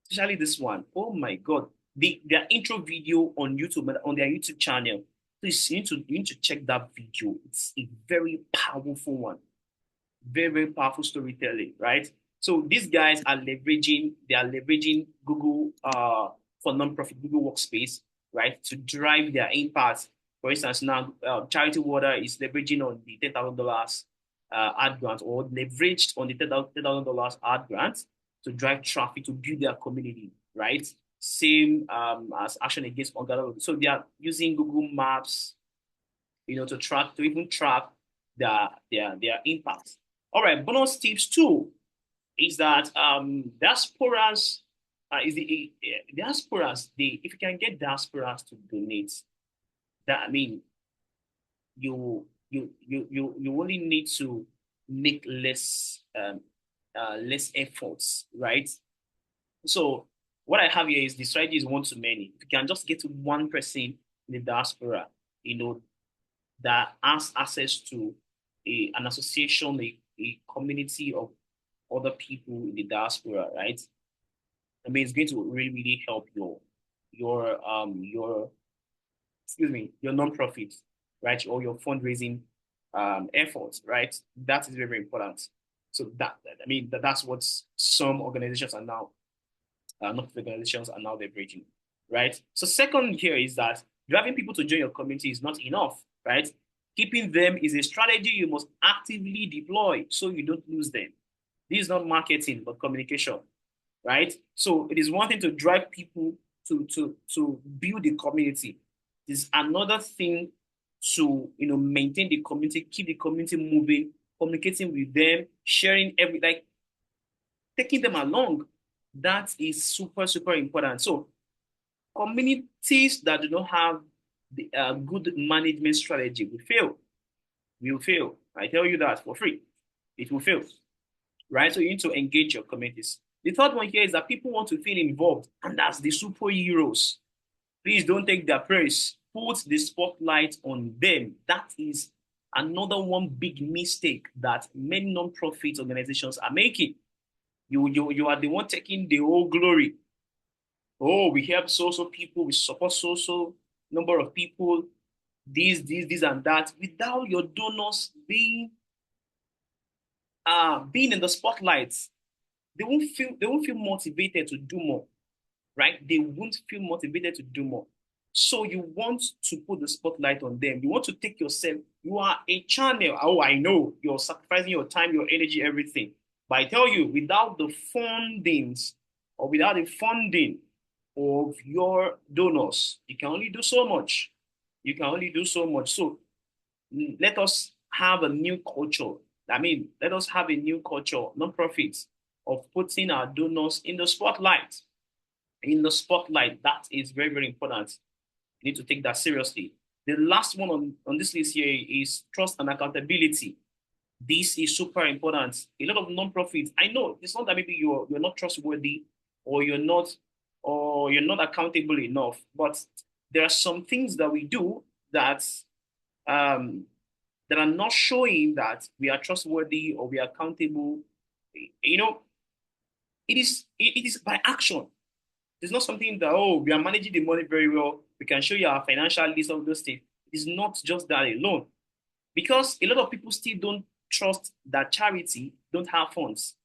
especially this one. Oh my God, their intro video on YouTube, on their YouTube channel. Please, you need to check that video. It's a very powerful one, very very powerful storytelling, right? So these guys are leveraging Google for nonprofit, Google Workspace, right, to drive their impact. For instance, now Charity Water is leveraging on the $10,000 ad grant, or leveraged on the $10,000 ad grant to drive traffic to build their community, right? Same as Action Against Hunger. So they are using Google Maps, to even track their impact. All right, bonus tips too is that diasporas is the diasporas. If you can get diasporas to donate, that, I mean, you only need to make less efforts, right? So what I have here is the strategy is one to many. If you can just get to one person in the diaspora, that has access to an association, a community of other people in the diaspora, right? I mean, it's going to really, really help your your nonprofit, right, or your fundraising efforts, right? That is very, very important. So that's what some organizations are now, not organizations are now leveraging, right? So second here is that Driving people to join your community is not enough, right? Keeping them is a strategy you must actively deploy so you don't lose them. This is not marketing, but communication, right? So it is one thing to drive people to build the community. It is another thing to maintain the community, keep the community moving, communicating with them, sharing like taking them along. That is super, super important. So communities that do not have the good management strategy will fail. Will fail. I tell you that for free. It will fail, right? So you need to engage your communities. The third one here is that people want to feel involved, and that's the superheroes. Please don't take their praise. Put the spotlight on them. That is another one big mistake that many non-profit organizations are making. You are the one taking the whole glory. Oh, we help so people, we support so number of people, this, and that, without your donors being in the spotlight. They won't feel motivated to do more, right? They won't feel motivated to do more. So you want to put the spotlight on them. You want to take yourself, you are a channel. Oh, I know you're sacrificing your time, your energy, everything. But I tell you, without the fundings or without the funding of your donors, you can only do so much. You can only do so much. So let us have a new culture. I mean, let us have a new culture, non-profits, of putting our donors in the spotlight. In the spotlight, that is very, very important. You need to take that seriously. The last one on this list here is trust and accountability. This is super important. A lot of non-profits, I know it's not that maybe you're not trustworthy or you're not accountable enough, but there are some things that we do that um, that are not showing that we are trustworthy or we are accountable. You know, it is by action. It's not something that, oh, we are managing the money very well. We can show you our financial list of those things. It's not just that alone. Because a lot of people still don't trust that charity don't have funds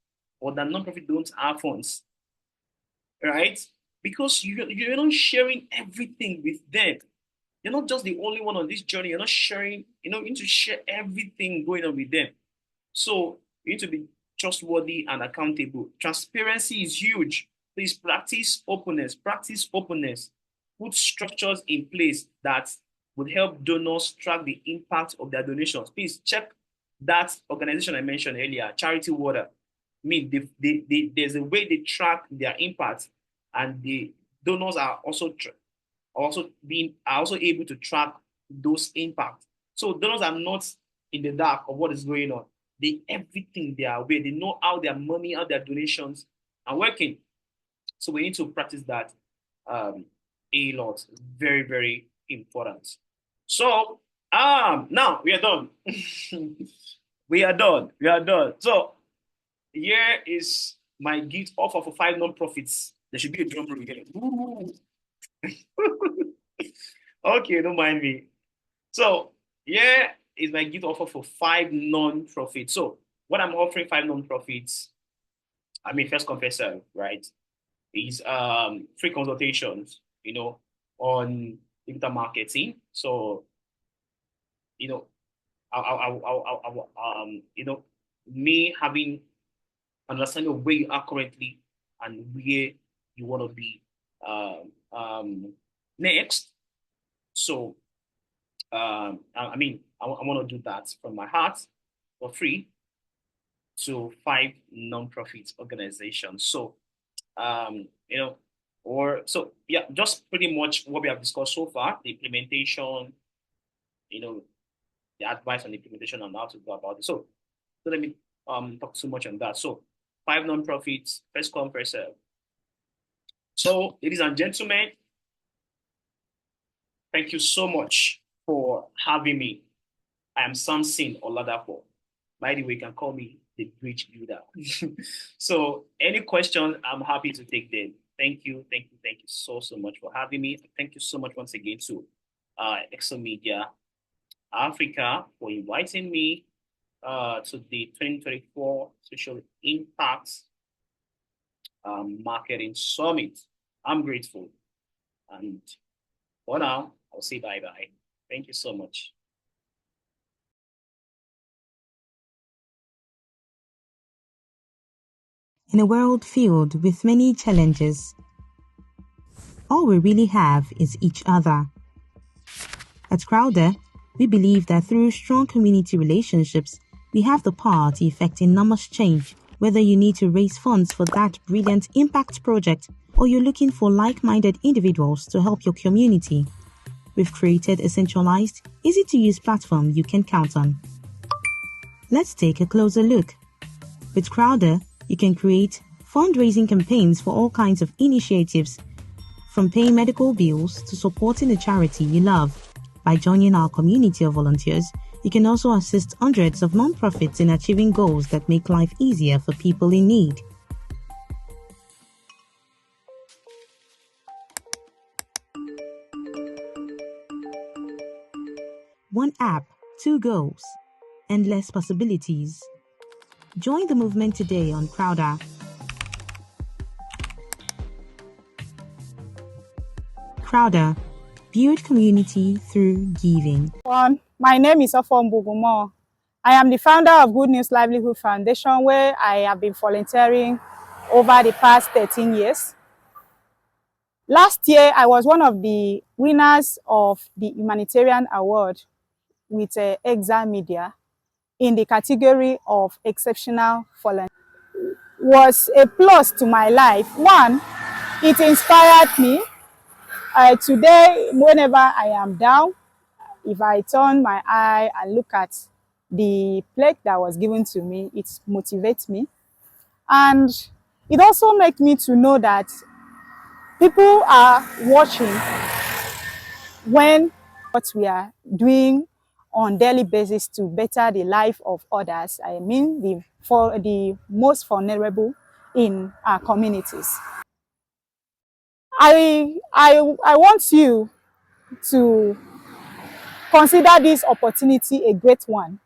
or that nonprofit don't have funds, right? Because you're not sharing everything with them. You're not just the only one on this journey. You're not sharing, you need to share everything going on with them. So you need to be trustworthy and accountable. Transparency is huge. Please practice openness. Practice openness. Put structures in place that would help donors track the impact of their donations. Please check that organization I mentioned earlier, Charity Water. I mean, there's a way they track their impact, and the donors are also able to track those impacts. So donors are not in the dark of what is going on. Everything they are aware. They know how their money, how their donations are working. So we need to practice that a lot. Very, very important. So now we are done. We are done. We are done. So here is my gift offer for 5 non-profits. There should be a drum roll again. Okay, don't mind me. So here is my gift offer for 5 non-profits. So what I'm offering 5 non-profits, I mean, first come, first serve, right? Is free consultations, on digital marketing. So, me having understanding of where you are currently and where you want to be next. So, I mean, I want to do that from my heart for free to 5 non-profit organizations. So, just pretty much what we have discussed so far, the implementation, the advice on the implementation and how to go about it. So let me talk so much on that. So 5 non-profits, first come, first serve. So, ladies and gentlemen, thank you so much for having me. I am Samson Oladapo. By the way, you can call me the bridge builder. So any questions, I'm happy to take them. Thank you so much for having me. Thank you so much once again to Exo Media Africa for inviting me to the 2024 Social Impact Marketing Summit. I'm grateful. And for now, I'll say bye-bye. Thank you so much. In a world filled with many challenges, all we really have is each other. At Crowder, we believe that through strong community relationships, we have the power to effect enormous change, whether you need to raise funds for that brilliant impact project or you're looking for like-minded individuals to help your community. We've created a centralized, easy-to-use platform you can count on. Let's take a closer look. With Crowder, you can create fundraising campaigns for all kinds of initiatives, from paying medical bills to supporting a charity you love. By joining our community of volunteers, you can also assist hundreds of nonprofits in achieving goals that make life easier for people in need. One app, two goals, endless possibilities. Join the movement today on Crowder. Crowder, build community through giving. My name is Ofom Bugumo. I am the founder of Good News Livelihood Foundation, where I have been volunteering over the past 13 years. Last year, I was one of the winners of the Humanitarian Award with Exam Media in the category of Exceptional Volunteer. Was a plus to my life. One, it inspired me. Today, whenever I am down, if I turn my eye and look at the plaque that was given to me, it motivates me. And it also makes me to know that people are watching when what we are doing on daily basis to better the life of others. I mean, for the most vulnerable in our communities. I want you to consider this opportunity a great one.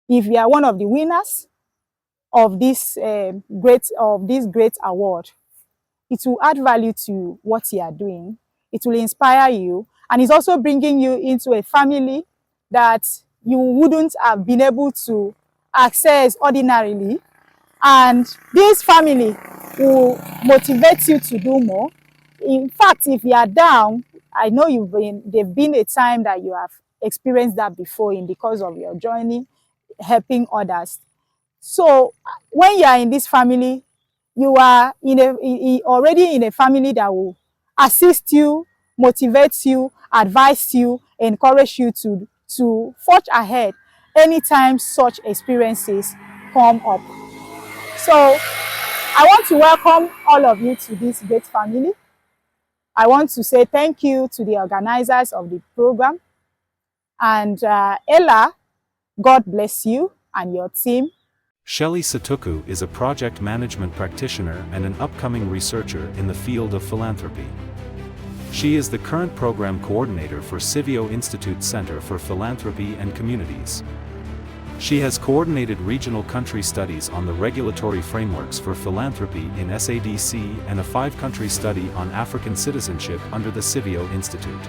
If you are one of the winners of this great award, it will add value to what you are doing. It will inspire you, and it's also bringing you into a family that you wouldn't have been able to access ordinarily. And this family will motivate you to do more. In fact, if you are down, I know there've been a time that you have experienced that before in the course of your journey, helping others. So when you are in this family, you are already in a family that will assist you, motivate you, advise you, encourage you to forge ahead anytime such experiences come up. So I want to welcome all of you to this great family. I want to say thank you to the organizers of the program. And Ella, God bless you and your team. Shelley Satoku is a project management practitioner and an upcoming researcher in the field of philanthropy. She is the current program coordinator for Civio Institute Center for Philanthropy and Communities. She has coordinated regional country studies on the regulatory frameworks for philanthropy in SADC and a 5-country study on African citizenship under the Civio Institute.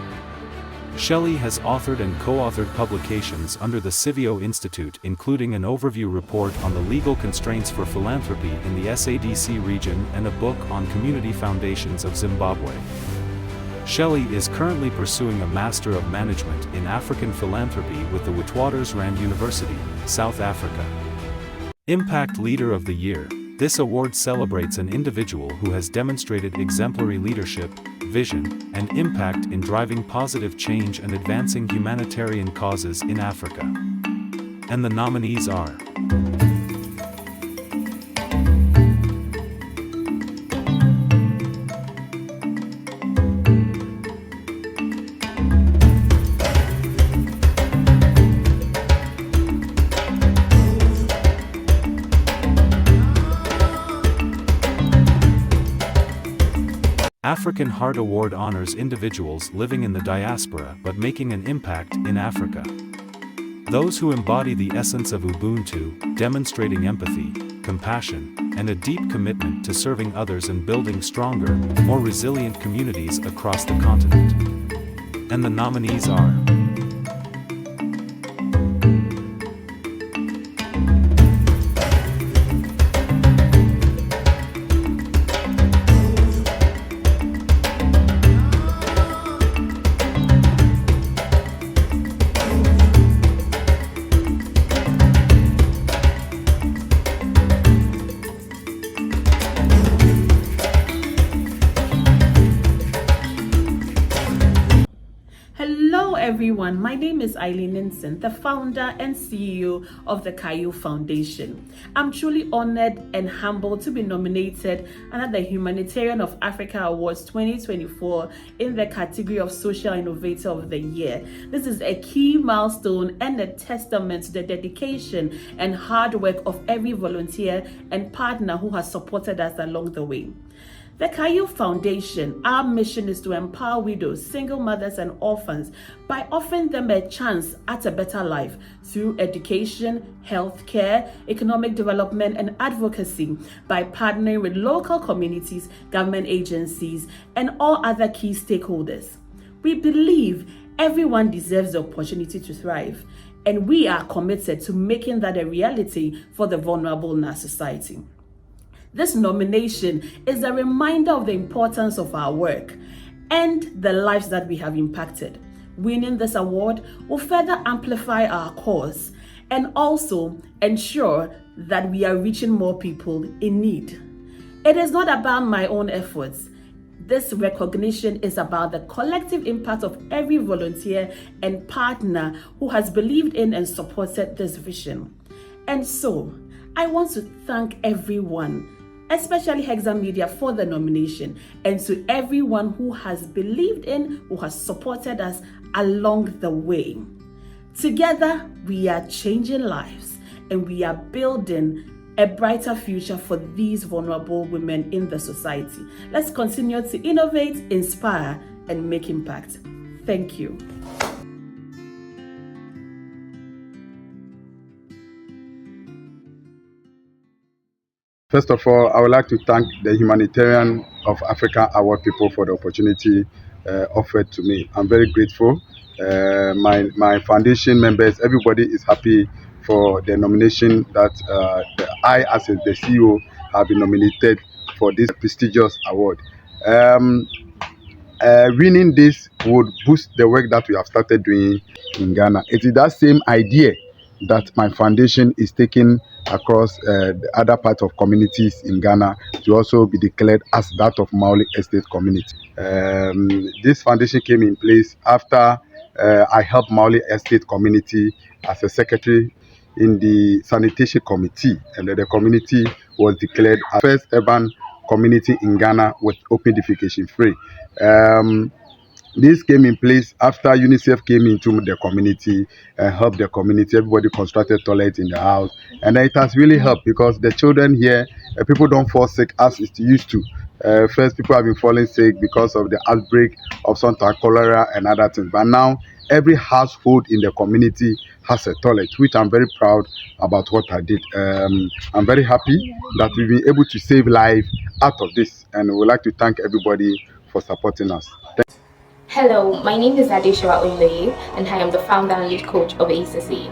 Shelley has authored and co-authored publications under the Civio Institute, including an overview report on the legal constraints for philanthropy in the SADC region and a book on community foundations of Zimbabwe. Shelley is currently pursuing a Master of Management in African Philanthropy with the Witwatersrand University, South Africa. Impact Leader of the Year. This award celebrates an individual who has demonstrated exemplary leadership, vision, and impact in driving positive change and advancing humanitarian causes in Africa. And the nominees are African Heart Award honors individuals living in the diaspora but making an impact in Africa. Those who embody the essence of Ubuntu, demonstrating empathy, compassion, and a deep commitment to serving others and building stronger, more resilient communities across the continent. and the nominees are Hello everyone, my name is Eileen Ninson, the founder and CEO of the Caillou Foundation. I'm truly honored and humbled to be nominated under the Humanitarian of Africa Awards 2024 in the category of Social Innovator of the Year. This is a key milestone and a testament to the dedication and hard work of every volunteer and partner who has supported us along the way. The Caillou Foundation, our mission is to empower widows, single mothers, and orphans by offering them a chance at a better life through education, healthcare, economic development, and advocacy by partnering with local communities, government agencies, and all other key stakeholders. We believe everyone deserves the opportunity to thrive, and we are committed to making that a reality for the vulnerable in our society. This nomination is a reminder of the importance of our work and the lives that we have impacted. Winning this award will further amplify our cause and also ensure that we are reaching more people in need. It is not about my own efforts. This recognition is about the collective impact of every volunteer and partner who has believed in and supported this vision. And so, I want to thank everyone, especially Hexa Media, for the nomination, and to everyone who has believed in, who has supported us along the way. Together, we are changing lives and we are building a brighter future for these vulnerable women in the society. Let's continue to innovate, inspire, and make impact. Thank you. First of all, I would like to thank the Humanitarian of Africa Award people for the opportunity offered to me. I'm very grateful. My foundation members, everybody is happy for the nomination that I, as the CEO, have been nominated for this prestigious award. Winning this would boost the work that we have started doing in Ghana. It is that same idea that my foundation is taking across the other parts of communities in Ghana to also be declared as that of Mauli Estate community. This foundation came in place after I helped Mauli Estate community as a secretary in the sanitation committee, and the community was declared as the first urban community in Ghana with open defecation free. This came in place after UNICEF came into the community and helped the community. Everybody constructed toilets in the house, and it has really helped because the children here, people don't fall sick as it used to. First, people have been falling sick because of the outbreak of sometimes cholera and other things. But now, every household in the community has a toilet, which I'm very proud about what I did. I'm very happy that we've been able to save life out of this, and we would like to thank everybody for supporting us. Hello, my name is Adeshawa Oyinloye, and I am the founder and lead coach of ACC.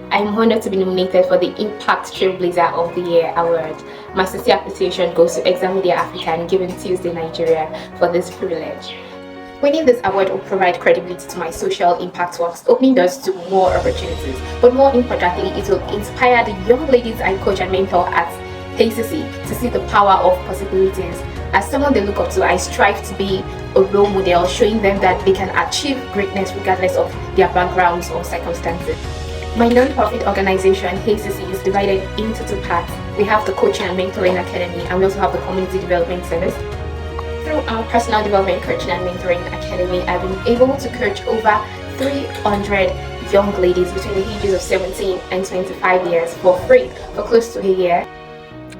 I'm honored to be nominated for the Impact Trailblazer of the Year award. My sincere appreciation goes to Hexa Media Africa and Giving Tuesday Nigeria for this privilege. Winning this award will provide credibility to my social impact works, opening doors to more opportunities. But more importantly, it will inspire the young ladies I coach and mentor at ACC to see the power of possibilities. As someone they look up to, I strive to be a role model, showing them that they can achieve greatness regardless of their backgrounds or circumstances. My non-profit organization, ACC, is divided into two parts. We have the Coaching and Mentoring Academy, and we also have the Community Development Service. Through our Personal Development Coaching and Mentoring Academy, I've been able to coach over 300 young ladies between the ages of 17 and 25 years for free for close to a year.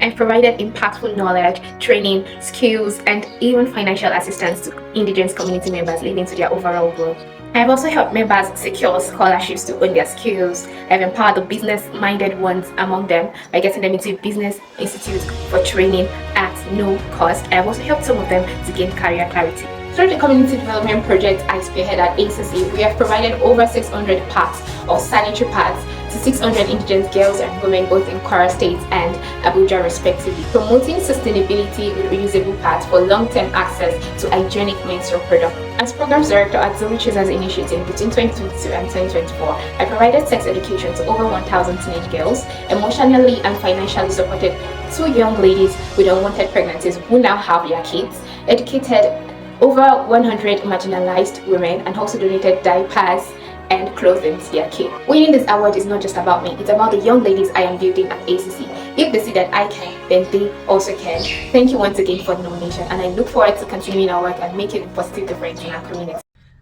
I've provided impactful knowledge, training, skills, and even financial assistance to indigenous community members, leading to their overall growth. I've also helped members secure scholarships to own their skills. I've empowered the business-minded ones among them by getting them into business institutes for training at no cost. I've also helped some of them to gain career clarity. Through the community development project I spearhead at ACC, we have provided over 600 packs of sanitary pads to 600 indigenous girls and women both in Kwara State and Abuja respectively, promoting sustainability with reusable pads for long-term access to hygienic menstrual products. As Programs Director at Zoe Chasers Initiative between 2022 and 2024, I provided sex education to over 1,000 teenage girls, emotionally and financially supported 2 young ladies with unwanted pregnancies who now have their kids, educated over 100 marginalized women, and also donated diapers and clothing to their kids. Winning this award is not just about me, it's about the young ladies I am building at ACC. If they see that I can, then they also can. Thank you once again for the nomination, and I look forward to continuing our work and making a positive difference in our community.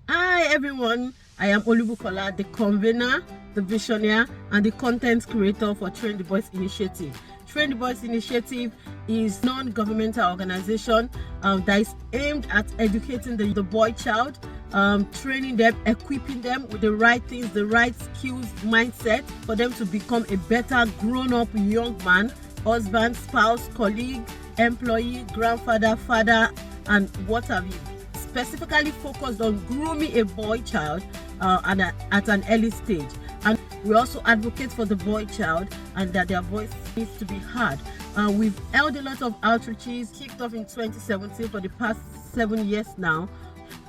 Hi everyone, I am Olubukola, the convener, the visionary, and the content creator for Train the Boys Initiative. Train the Boys Initiative is a non-governmental organization that is aimed at educating the boy child, training them, equipping them with the right things, the right skills, mindset for them to become a better grown-up young man, husband, spouse, colleague, employee, grandfather, father, and what have you. Specifically focused on grooming a boy child at an early stage. And we also advocate for the boy child and that their voice needs to be heard. We've held a lot of outreaches, kicked off in 2017 for the past 7 years now.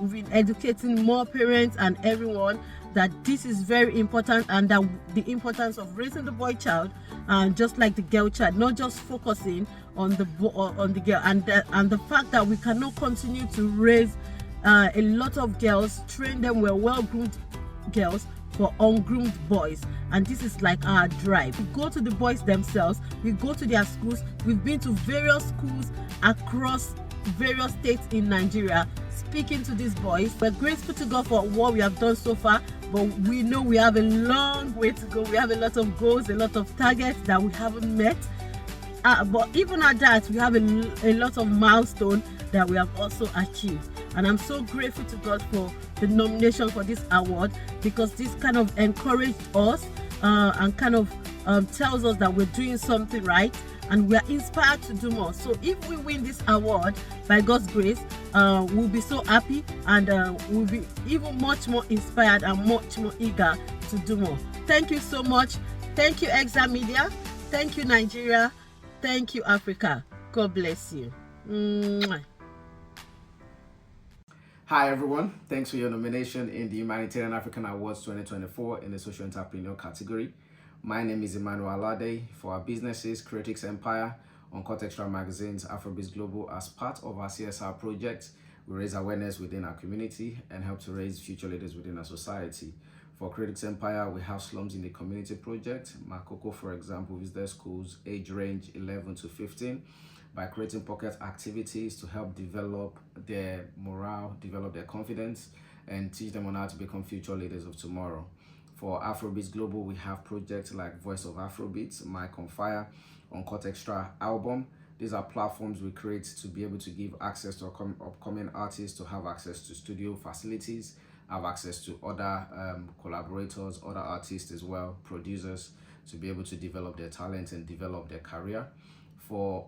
We've been educating more parents and everyone that this is very important, and that the importance of raising the boy child, just like the girl child, not just focusing on the girl, and the fact that we cannot continue to raise a lot of girls, train them well-groomed girls for ungroomed boys, and this is like our drive. We go to the boys themselves, we go to their schools. We've been to various schools across various states in Nigeria speaking to these boys. We're grateful to God for what we have done so far, but we know we have a long way to go. We have a lot of goals, a lot of targets that we haven't met, but even at that, we have a lot of milestones that we have also achieved. And I'm so grateful to God for the nomination for this award, because this kind of encouraged us and kind of tells us that we're doing something right, and we are inspired to do more. So if we win this award, by God's grace, we'll be so happy, and we'll be even much more inspired and much more eager to do more. Thank you so much. Thank you, Exa Media. Thank you, Nigeria. Thank you, Africa. God bless you. Mwah. Hi everyone, thanks for your nomination in the Humanitarian African Awards 2024 in the Social Entrepreneur category. My name is Emmanuel Alade. For our businesses, Critics Empire, Uncut Extra Magazines, Afrobiz Global, as part of our CSR project, we raise awareness within our community and help to raise future leaders within our society. For Critics Empire, we have Slums in the Community project. Makoko, for example, visits their schools age range 11 to 15 by creating pocket activities to help develop their morale, develop their confidence, and teach them on how to become future leaders of tomorrow. For Afrobeats Global, we have projects like Voice of Afrobeats, Mic on Fire, Uncut Extra Album. These are platforms we create to be able to give access to upcoming artists, to have access to studio facilities, have access to other collaborators, other artists as well, producers, to be able to develop their talent and develop their career. For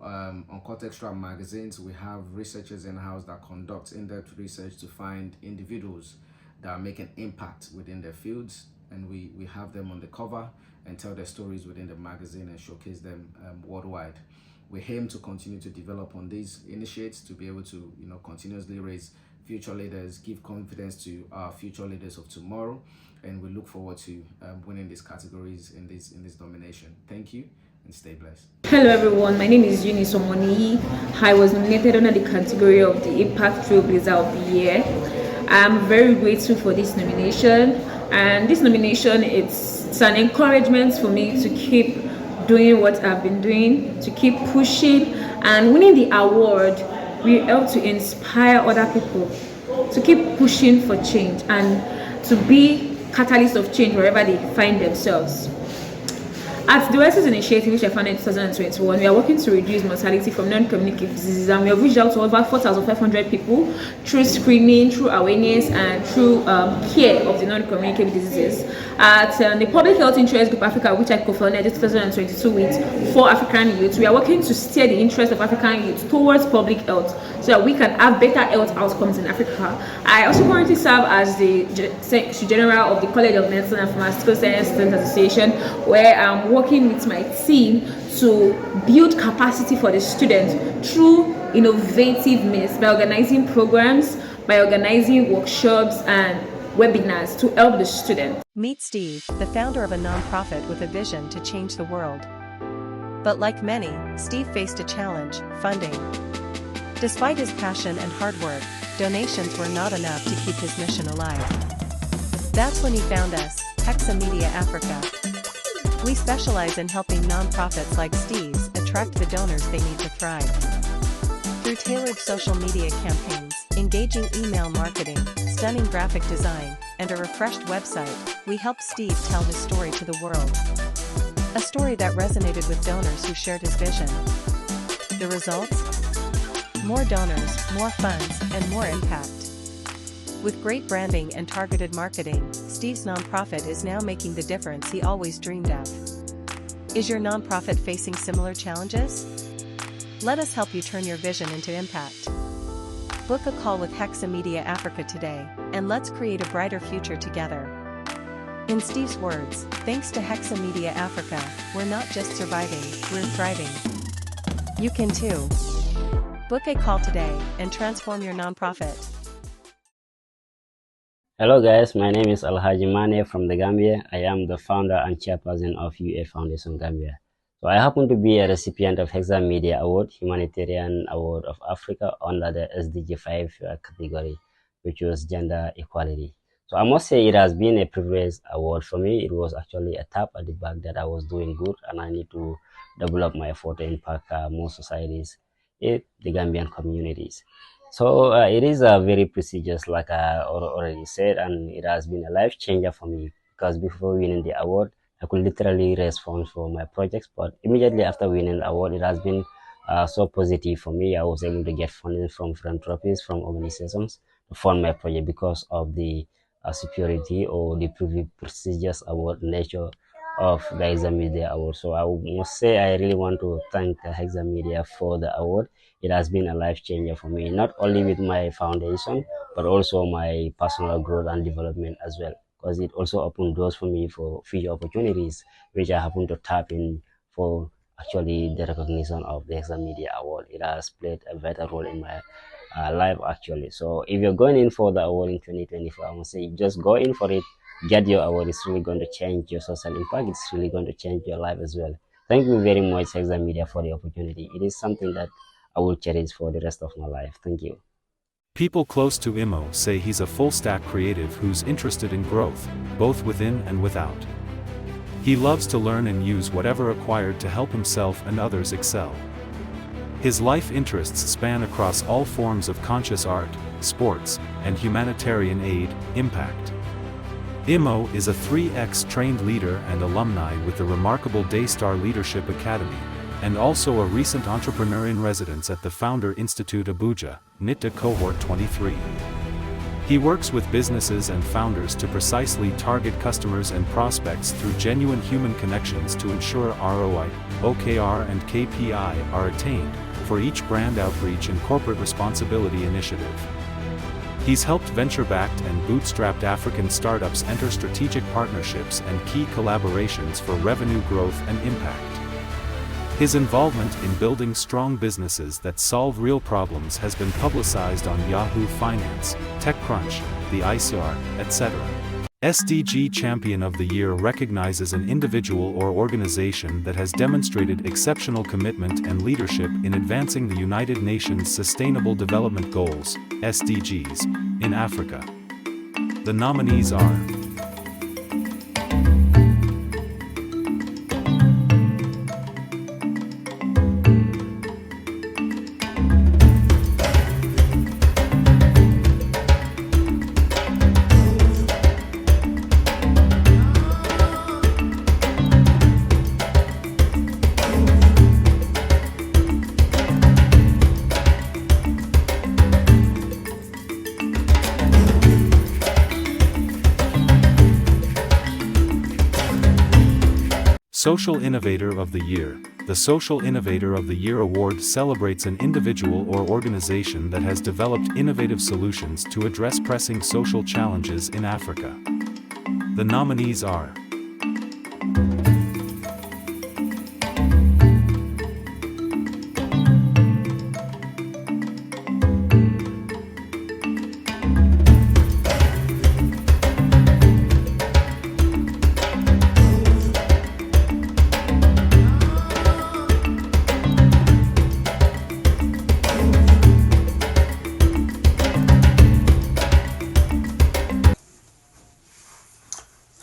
Uncut Extra Magazines, we have researchers in-house that conduct in-depth research to find individuals that are making impact within their fields, and we have them on the cover and tell their stories within the magazine and showcase them worldwide. We aim to continue to develop on these initiatives to be able to continuously raise future leaders, give confidence to our future leaders of tomorrow, and we look forward to winning these categories in this nomination. Thank you and stay blessed. Hello everyone, my name is Eunice Omoniyi. I was nominated under the category of the Impact Trailblazer of the Year. I'm very grateful for this nomination, and this nomination it's an encouragement for me to keep doing what I've been doing, to keep pushing, and winning the award will help to inspire other people to keep pushing for change and to be catalysts of change wherever they find themselves. At the Oasis Initiative, which I founded in 2021, we are working to reduce mortality from non-communicable diseases, and we have reached out to over 4,500 people through screening, through awareness, and through care of the non-communicable diseases. At the Public Health Interest Group Africa, which I co-founded in 2022 with 4 African youths, we are working to steer the interest of African youth towards public health so that we can have better health outcomes in Africa. I also currently serve as the Secretary General of the College of Medicine and Pharmaceutical Science Students Association, where I'm working with my team to build capacity for the students through innovative means by organizing programs, by organizing workshops and webinars to help the students. Meet Steve, the founder of a nonprofit with a vision to change the world. But like many, Steve faced a challenge: funding. Despite his passion and hard work, donations were not enough to keep his mission alive. That's when he found us, Hexa Media Africa. We specialize in helping nonprofits like Steve's attract the donors they need to thrive. Through tailored social media campaigns, engaging email marketing, stunning graphic design, and a refreshed website, we helped Steve tell his story to the world. A story that resonated with donors who shared his vision. The results? More donors, more funds, and more impact. With great branding and targeted marketing, Steve's nonprofit is now making the difference he always dreamed of. Is your nonprofit facing similar challenges? Let us help you turn your vision into impact. Book a call with Hexa Media Africa today, and let's create a brighter future together. In Steve's words, thanks to Hexa Media Africa, we're not just surviving, we're thriving. You can too. Book a call today and transform your nonprofit. Hello guys, my name is Alhaji Mane from the Gambia. I am the founder and chairperson of UA Foundation Gambia. So I happen to be a recipient of Hexa Media Award, Humanitarian Award of Africa under the SDG 5 category, which was gender equality. So I must say it has been a privileged award for me. It was actually a tap at the back that I was doing good and I need to develop my effort to impact more societies in the Gambian communities. So it is very prestigious, like I already said, and it has been a life changer for me because before winning the award, I could literally raise funds for my projects, but immediately after winning the award, it has been so positive for me. I was able to get funding from philanthropies, from organizations to fund my project because of the security or the prestigious award nature of the Hexa Media Award. So I must say I really want to thank Hexa Media for the award. It has been a life changer for me, not only with my foundation, but also my personal growth and development as well, because it also opened doors for me for future opportunities, which I happen to tap in for actually the recognition of the Hexa Media Award. It has played a vital role in my life actually. So if you're going in for the award in 2024, I must say just go in for it, get your award. It's really going to change your social impact. It's really going to change your life as well. Thank you very much, Hexa Media, for the opportunity. It is something that I will cherish for the rest of my life. Thank you. People close to Imo say he's a full-stack creative who's interested in growth, both within and without. He loves to learn and use whatever acquired to help himself and others excel. His life interests span across all forms of conscious art, sports, and humanitarian aid, impact. Imo is a 3X trained leader and alumni with the remarkable Daystar Leadership Academy, and also a recent entrepreneur in residence at the Founder Institute Abuja, NITA Cohort 23. He works with businesses and founders to precisely target customers and prospects through genuine human connections to ensure ROI, OKR and KPI are attained for each brand outreach and corporate responsibility initiative. He's helped venture-backed and bootstrapped African startups enter strategic partnerships and key collaborations for revenue growth and impact. His involvement in building strong businesses that solve real problems has been publicized on Yahoo Finance, TechCrunch, the ICR, etc. SDG Champion of the Year recognizes an individual or organization that has demonstrated exceptional commitment and leadership in advancing the United Nations Sustainable Development Goals, SDGs, in Africa. The nominees are Social Innovator of the Year. The Social Innovator of the Year award celebrates an individual or organization that has developed innovative solutions to address pressing social challenges in Africa. The nominees are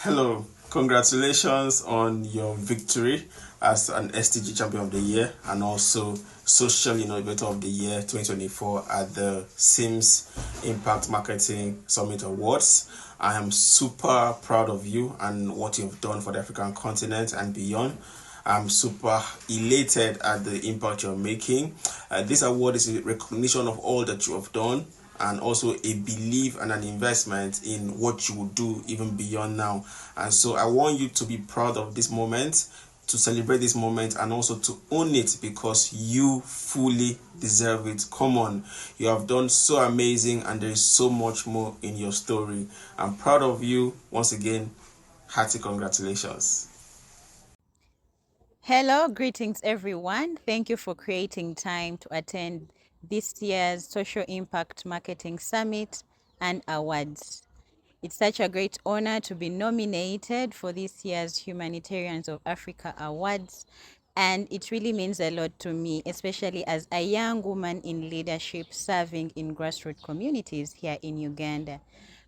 Hello, congratulations on your victory as an STG Champion of the Year and also Social Innovator of the Year 2024 at the SIMS Impact Marketing Summit Awards. I am super proud of you and what you've done for the African continent and beyond. I'm super elated at the impact you're making. This award is a recognition of all that you have done, and also a belief and an investment in what you will do even beyond now. And so I want you to be proud of this moment, to celebrate this moment, and also to own it because you fully deserve it. Come on, you have done so amazing and there is so much more in your story. I'm proud of you. Once again, hearty congratulations. Hello, greetings everyone. Thank you for creating time to attend this year's Social Impact Marketing Summit and Awards. It's such a great honor to be nominated for this year's Humanitarians of Africa Awards, and it really means a lot to me, especially as a young woman in leadership serving in grassroots communities here in Uganda.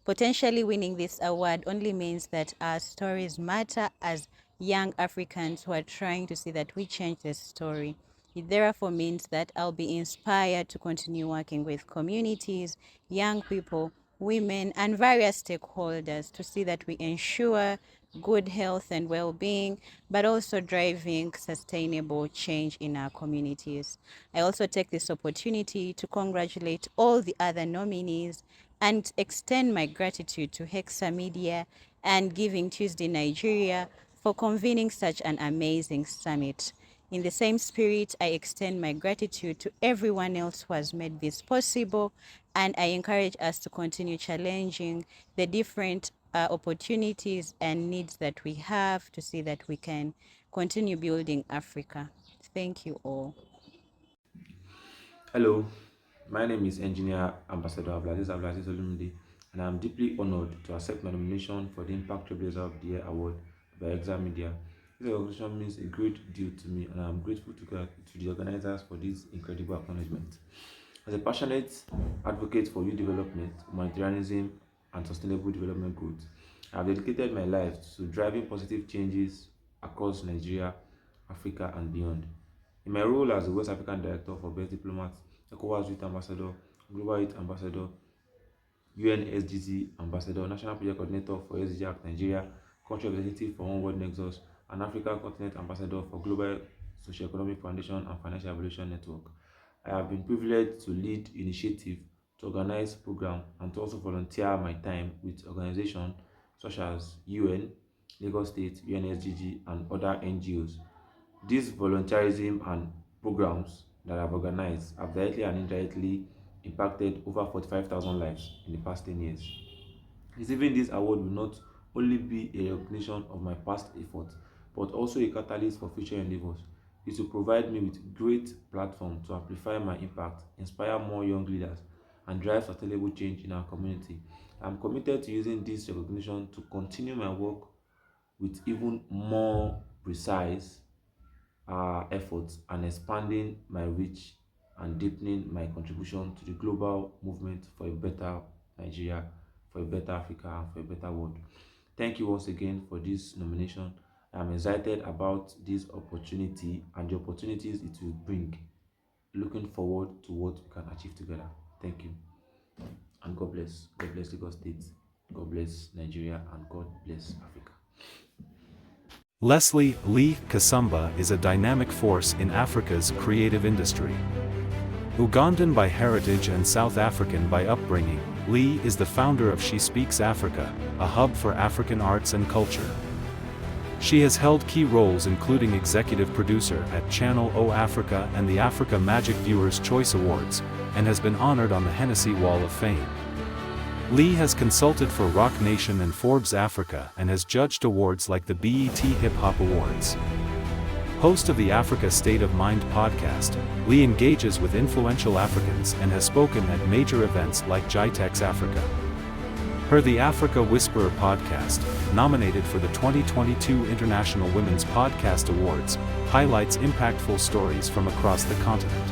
Potentially winning this award only means that our stories matter as young Africans who are trying to see that we change the story. It therefore means that I'll be inspired to continue working with communities, young people, women, and various stakeholders to see that we ensure good health and well-being, but also driving sustainable change in our communities. I also take this opportunity to congratulate all the other nominees and extend my gratitude to Hexa Media and Giving Tuesday Nigeria for convening such an amazing summit. In the same spirit, I extend my gratitude to everyone else who has made this possible, and I encourage us to continue challenging the different opportunities and needs that we have to see that we can continue building Africa. Thank you all. Hello, my name is Engineer Ambassador Abdulaziz Olumide, and I'm deeply honored to accept my nomination for the Impact Trailblazer of the Year award by Exam Media. This recognition means a great deal to me, and I'm grateful to the organizers for this incredible acknowledgement. As a passionate advocate for youth development, humanitarianism, and sustainable development growth, I have dedicated my life to driving positive changes across Nigeria, Africa, and beyond. In my role as the West African Director for Best Diplomat, ECOWAS Youth Ambassador, Global Youth Ambassador, UN SDG Ambassador, National Project Coordinator for SDG Act Nigeria, Country Executive for One World Nexus, and Africa Continent Ambassador for Global Socio-Economic Foundation and Financial Evolution Network. I have been privileged to lead initiatives, to organize programs, and to also volunteer my time with organizations such as UN, Lagos State, UNSGG, and other NGOs. These volunteerism and programs that I've organized have directly and indirectly impacted over 45,000 lives in the past 10 years. Receiving this award will not only be a recognition of my past efforts, but also a catalyst for future endeavors. It will provide me with great platform to amplify my impact, inspire more young leaders, and drive sustainable change in our community. I'm committed to using this recognition to continue my work with even more precise efforts and expanding my reach and deepening my contribution to the global movement for a better Nigeria, for a better Africa, and for a better world. Thank you once again for this nomination. I'm excited about this opportunity and the opportunities it will bring. Looking forward to what we can achieve together. Thank you. And God bless. God bless Lagos State. God bless Nigeria, and God bless Africa. Leslie Lee Kasumba is a dynamic force in Africa's creative industry. Ugandan by heritage and South African by upbringing, Lee is the founder of She Speaks Africa, a hub for African arts and culture. She has held key roles including executive producer at Channel O Africa and the Africa Magic Viewers' Choice Awards, and has been honored on the Hennessy Wall of Fame. Lee has consulted for Rock Nation and Forbes Africa and has judged awards like the BET Hip Hop Awards. Host of the Africa State of Mind podcast, Lee engages with influential Africans and has spoken at major events like GITEX Africa. Her The Africa Whisperer podcast, nominated for the 2022 International Women's Podcast Awards, highlights impactful stories from across the continent.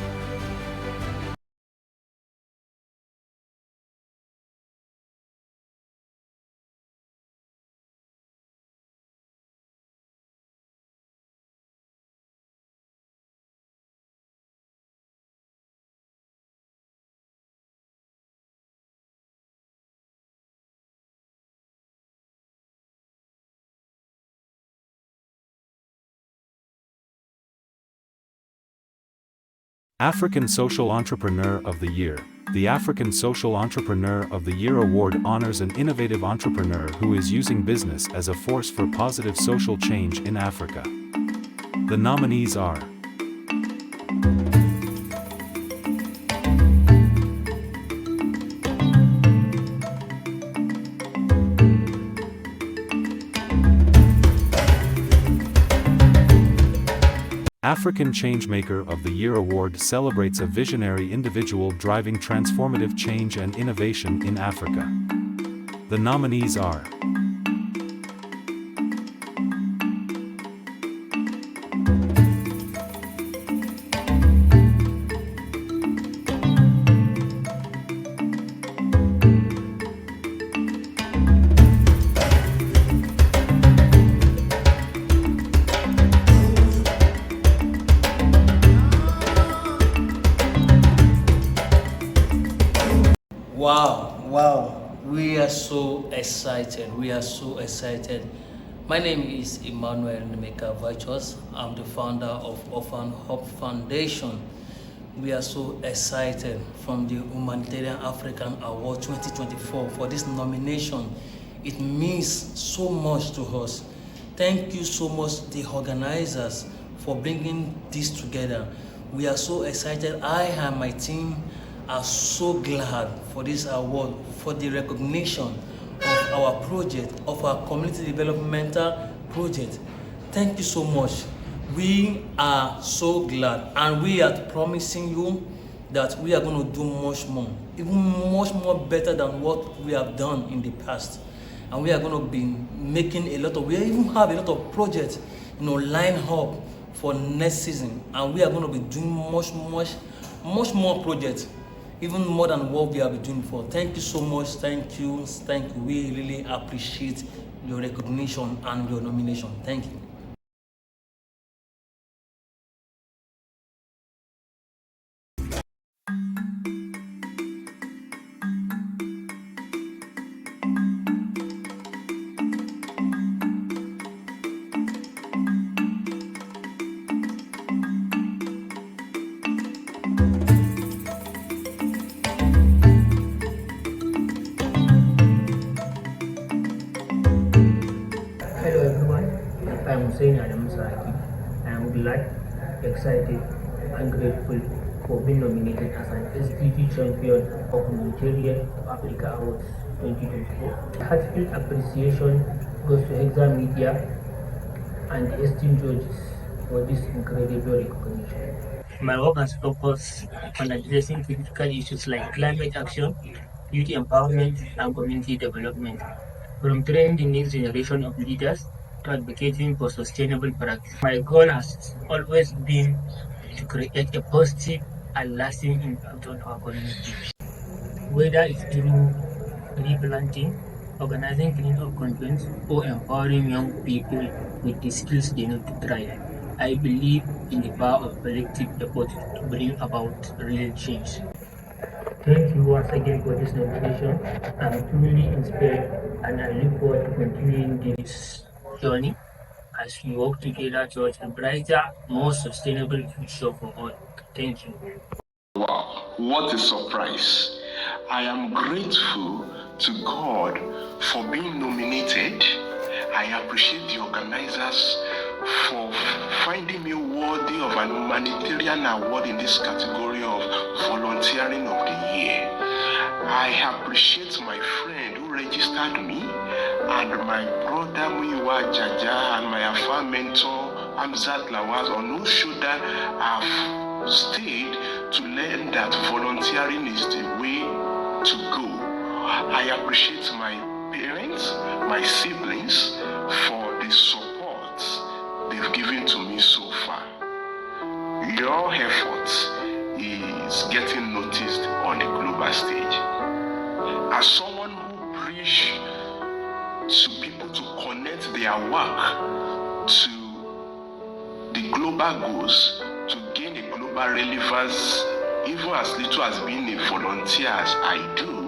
African Social Entrepreneur of the Year. The African Social Entrepreneur of the Year award honors an innovative entrepreneur who is using business as a force for positive social change in Africa. The nominees are African Changemaker of the Year award celebrates a visionary individual driving transformative change and innovation in Africa. The nominees are Wow, we are so excited. My name is Emmanuel Nemeka Virtuous. I'm the founder of Orphan Hope Foundation. We are so excited from the Humanitarian African Award 2024 for this nomination. It means so much to us. Thank you so much, the organizers, for bringing this together. We are so excited. I and my team are so glad for this award, for the recognition of our project, of our community developmental project. Thank you so much. We are so glad, and we are promising you that we are going to do much more, even much more better than what we have done in the past. And we are going to be making we even have a lot of projects, lined up for next season. And we are going to be doing much more projects, even more than what we have been doing before. Thank you so much. Thank you. We really appreciate your recognition and your nomination. Thank you. I am glad, excited, and grateful for being nominated as an SDG champion of Humanitarians of Africa Awards 2024. Heartfelt appreciation goes to Hexa Media and the esteemed judges for this incredible recognition. My work has focused on addressing critical issues like climate action, youth empowerment, and community development. From training the next generation of leaders to advocating for sustainable practice. My goal has always been to create a positive and lasting impact on our community. Whether it's through replanting, organizing clean-up campaigns, or empowering young people with the skills they need to thrive, I believe in the power of collective effort to bring about real change. Thank you once again for this nomination. I'm truly inspired and I look forward to continuing this journey as we work together towards a brighter, more sustainable future for all. Thank you. Wow, what a surprise. I am grateful to God for being nominated I appreciate the organizers for finding me worthy of an humanitarian award in this category of volunteering of the year. I appreciate my friend who registered me and my brother Muiwa Jaja and my Afa mentor Amzat Lawaz, on whose shoulder I've stayed to learn that volunteering is the way to go. I appreciate my parents, my siblings for the support they've given to me so far. Your effort is getting noticed on a global stage. As someone who preach to people to connect their work to the global goals, to gain a global relevance, even as little as being a volunteer as I do,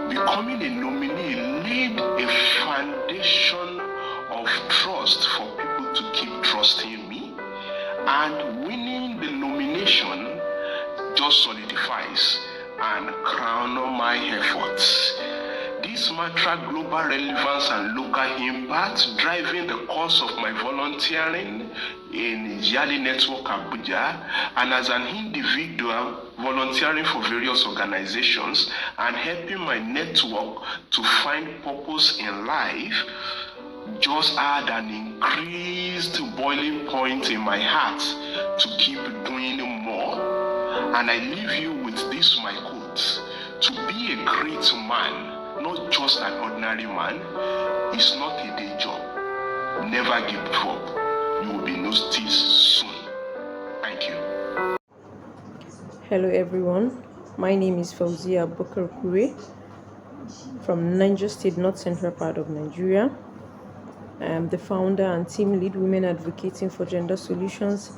becoming a nominee laid a foundation of trust for people to keep trusting me, and winning the nomination just solidifies and crown all my efforts. This mantra, global relevance and local impact, driving the course of my volunteering in Yali Network Abuja, and as an individual volunteering for various organizations and helping my network to find purpose in life, just add an increased boiling point in my heart to keep doing more. And I leave you with this, my quote: to be a great man, not just an ordinary man, is not a day job. Never give up. You will be noticed soon. Thank you. Hello everyone, my name is Fauzia Bukar Kure from Niger State, North Central part of Nigeria. I am the founder and team lead Women Advocating for Gender Solutions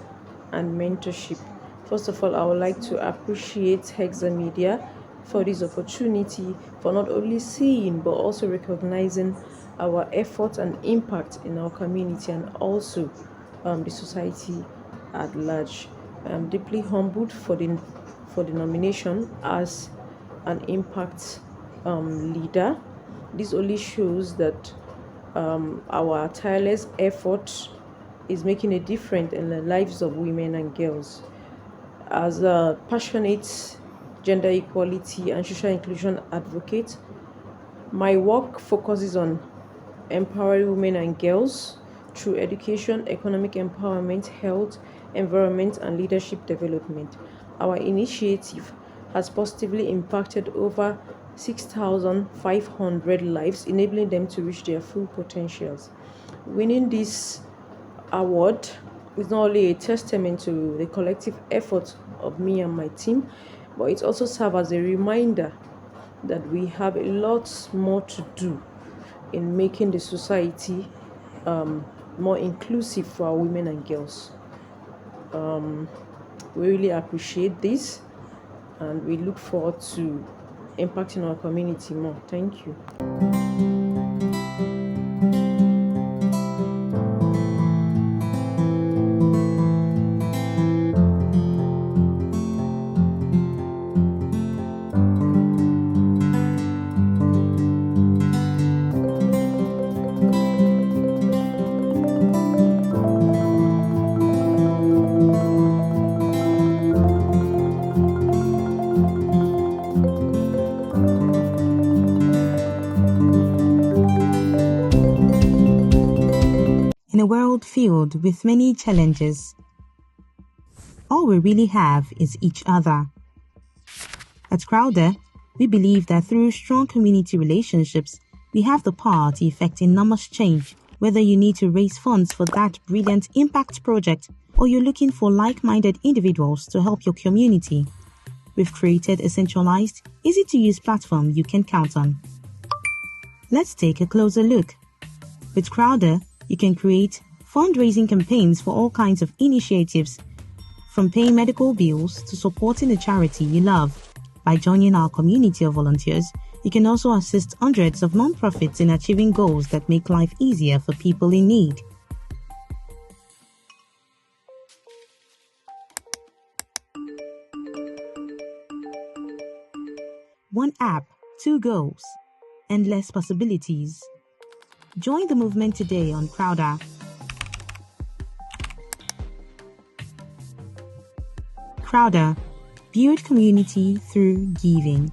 and Mentorship. First of all, I would like to appreciate Hexa Media for this opportunity, for not only seeing but also recognizing our efforts and impact in our community and also the society at large. I am deeply humbled for the nomination as an impact leader. This only shows that our tireless effort is making a difference in the lives of women and girls. As a passionate gender equality and social inclusion advocate, my work focuses on empowering women and girls through education, economic empowerment, health, environment, and leadership development. Our initiative has positively impacted over 6,500 lives, enabling them to reach their full potentials. Winning this award is not only a testament to the collective effort of me and my team, but it also serves as a reminder that we have a lot more to do in making the society more inclusive for our women and girls. We really appreciate this and we look forward to impacting our community more. Thank you. In a world filled with many challenges, all we really have is each other. At Crowder, we believe that through strong community relationships, we have the power to effect enormous change. Whether you need to raise funds for that brilliant impact project or you're looking for like-minded individuals to help your community, we've created a centralized, easy-to-use platform you can count on. Let's take a closer look. With Crowder, you can create fundraising campaigns for all kinds of initiatives, from paying medical bills to supporting a charity you love. By joining our community of volunteers, you can also assist hundreds of non-profits in achieving goals that make life easier for people in need. One app, two goals, endless possibilities. Join the movement today on Crowder. Crowder, build community through giving.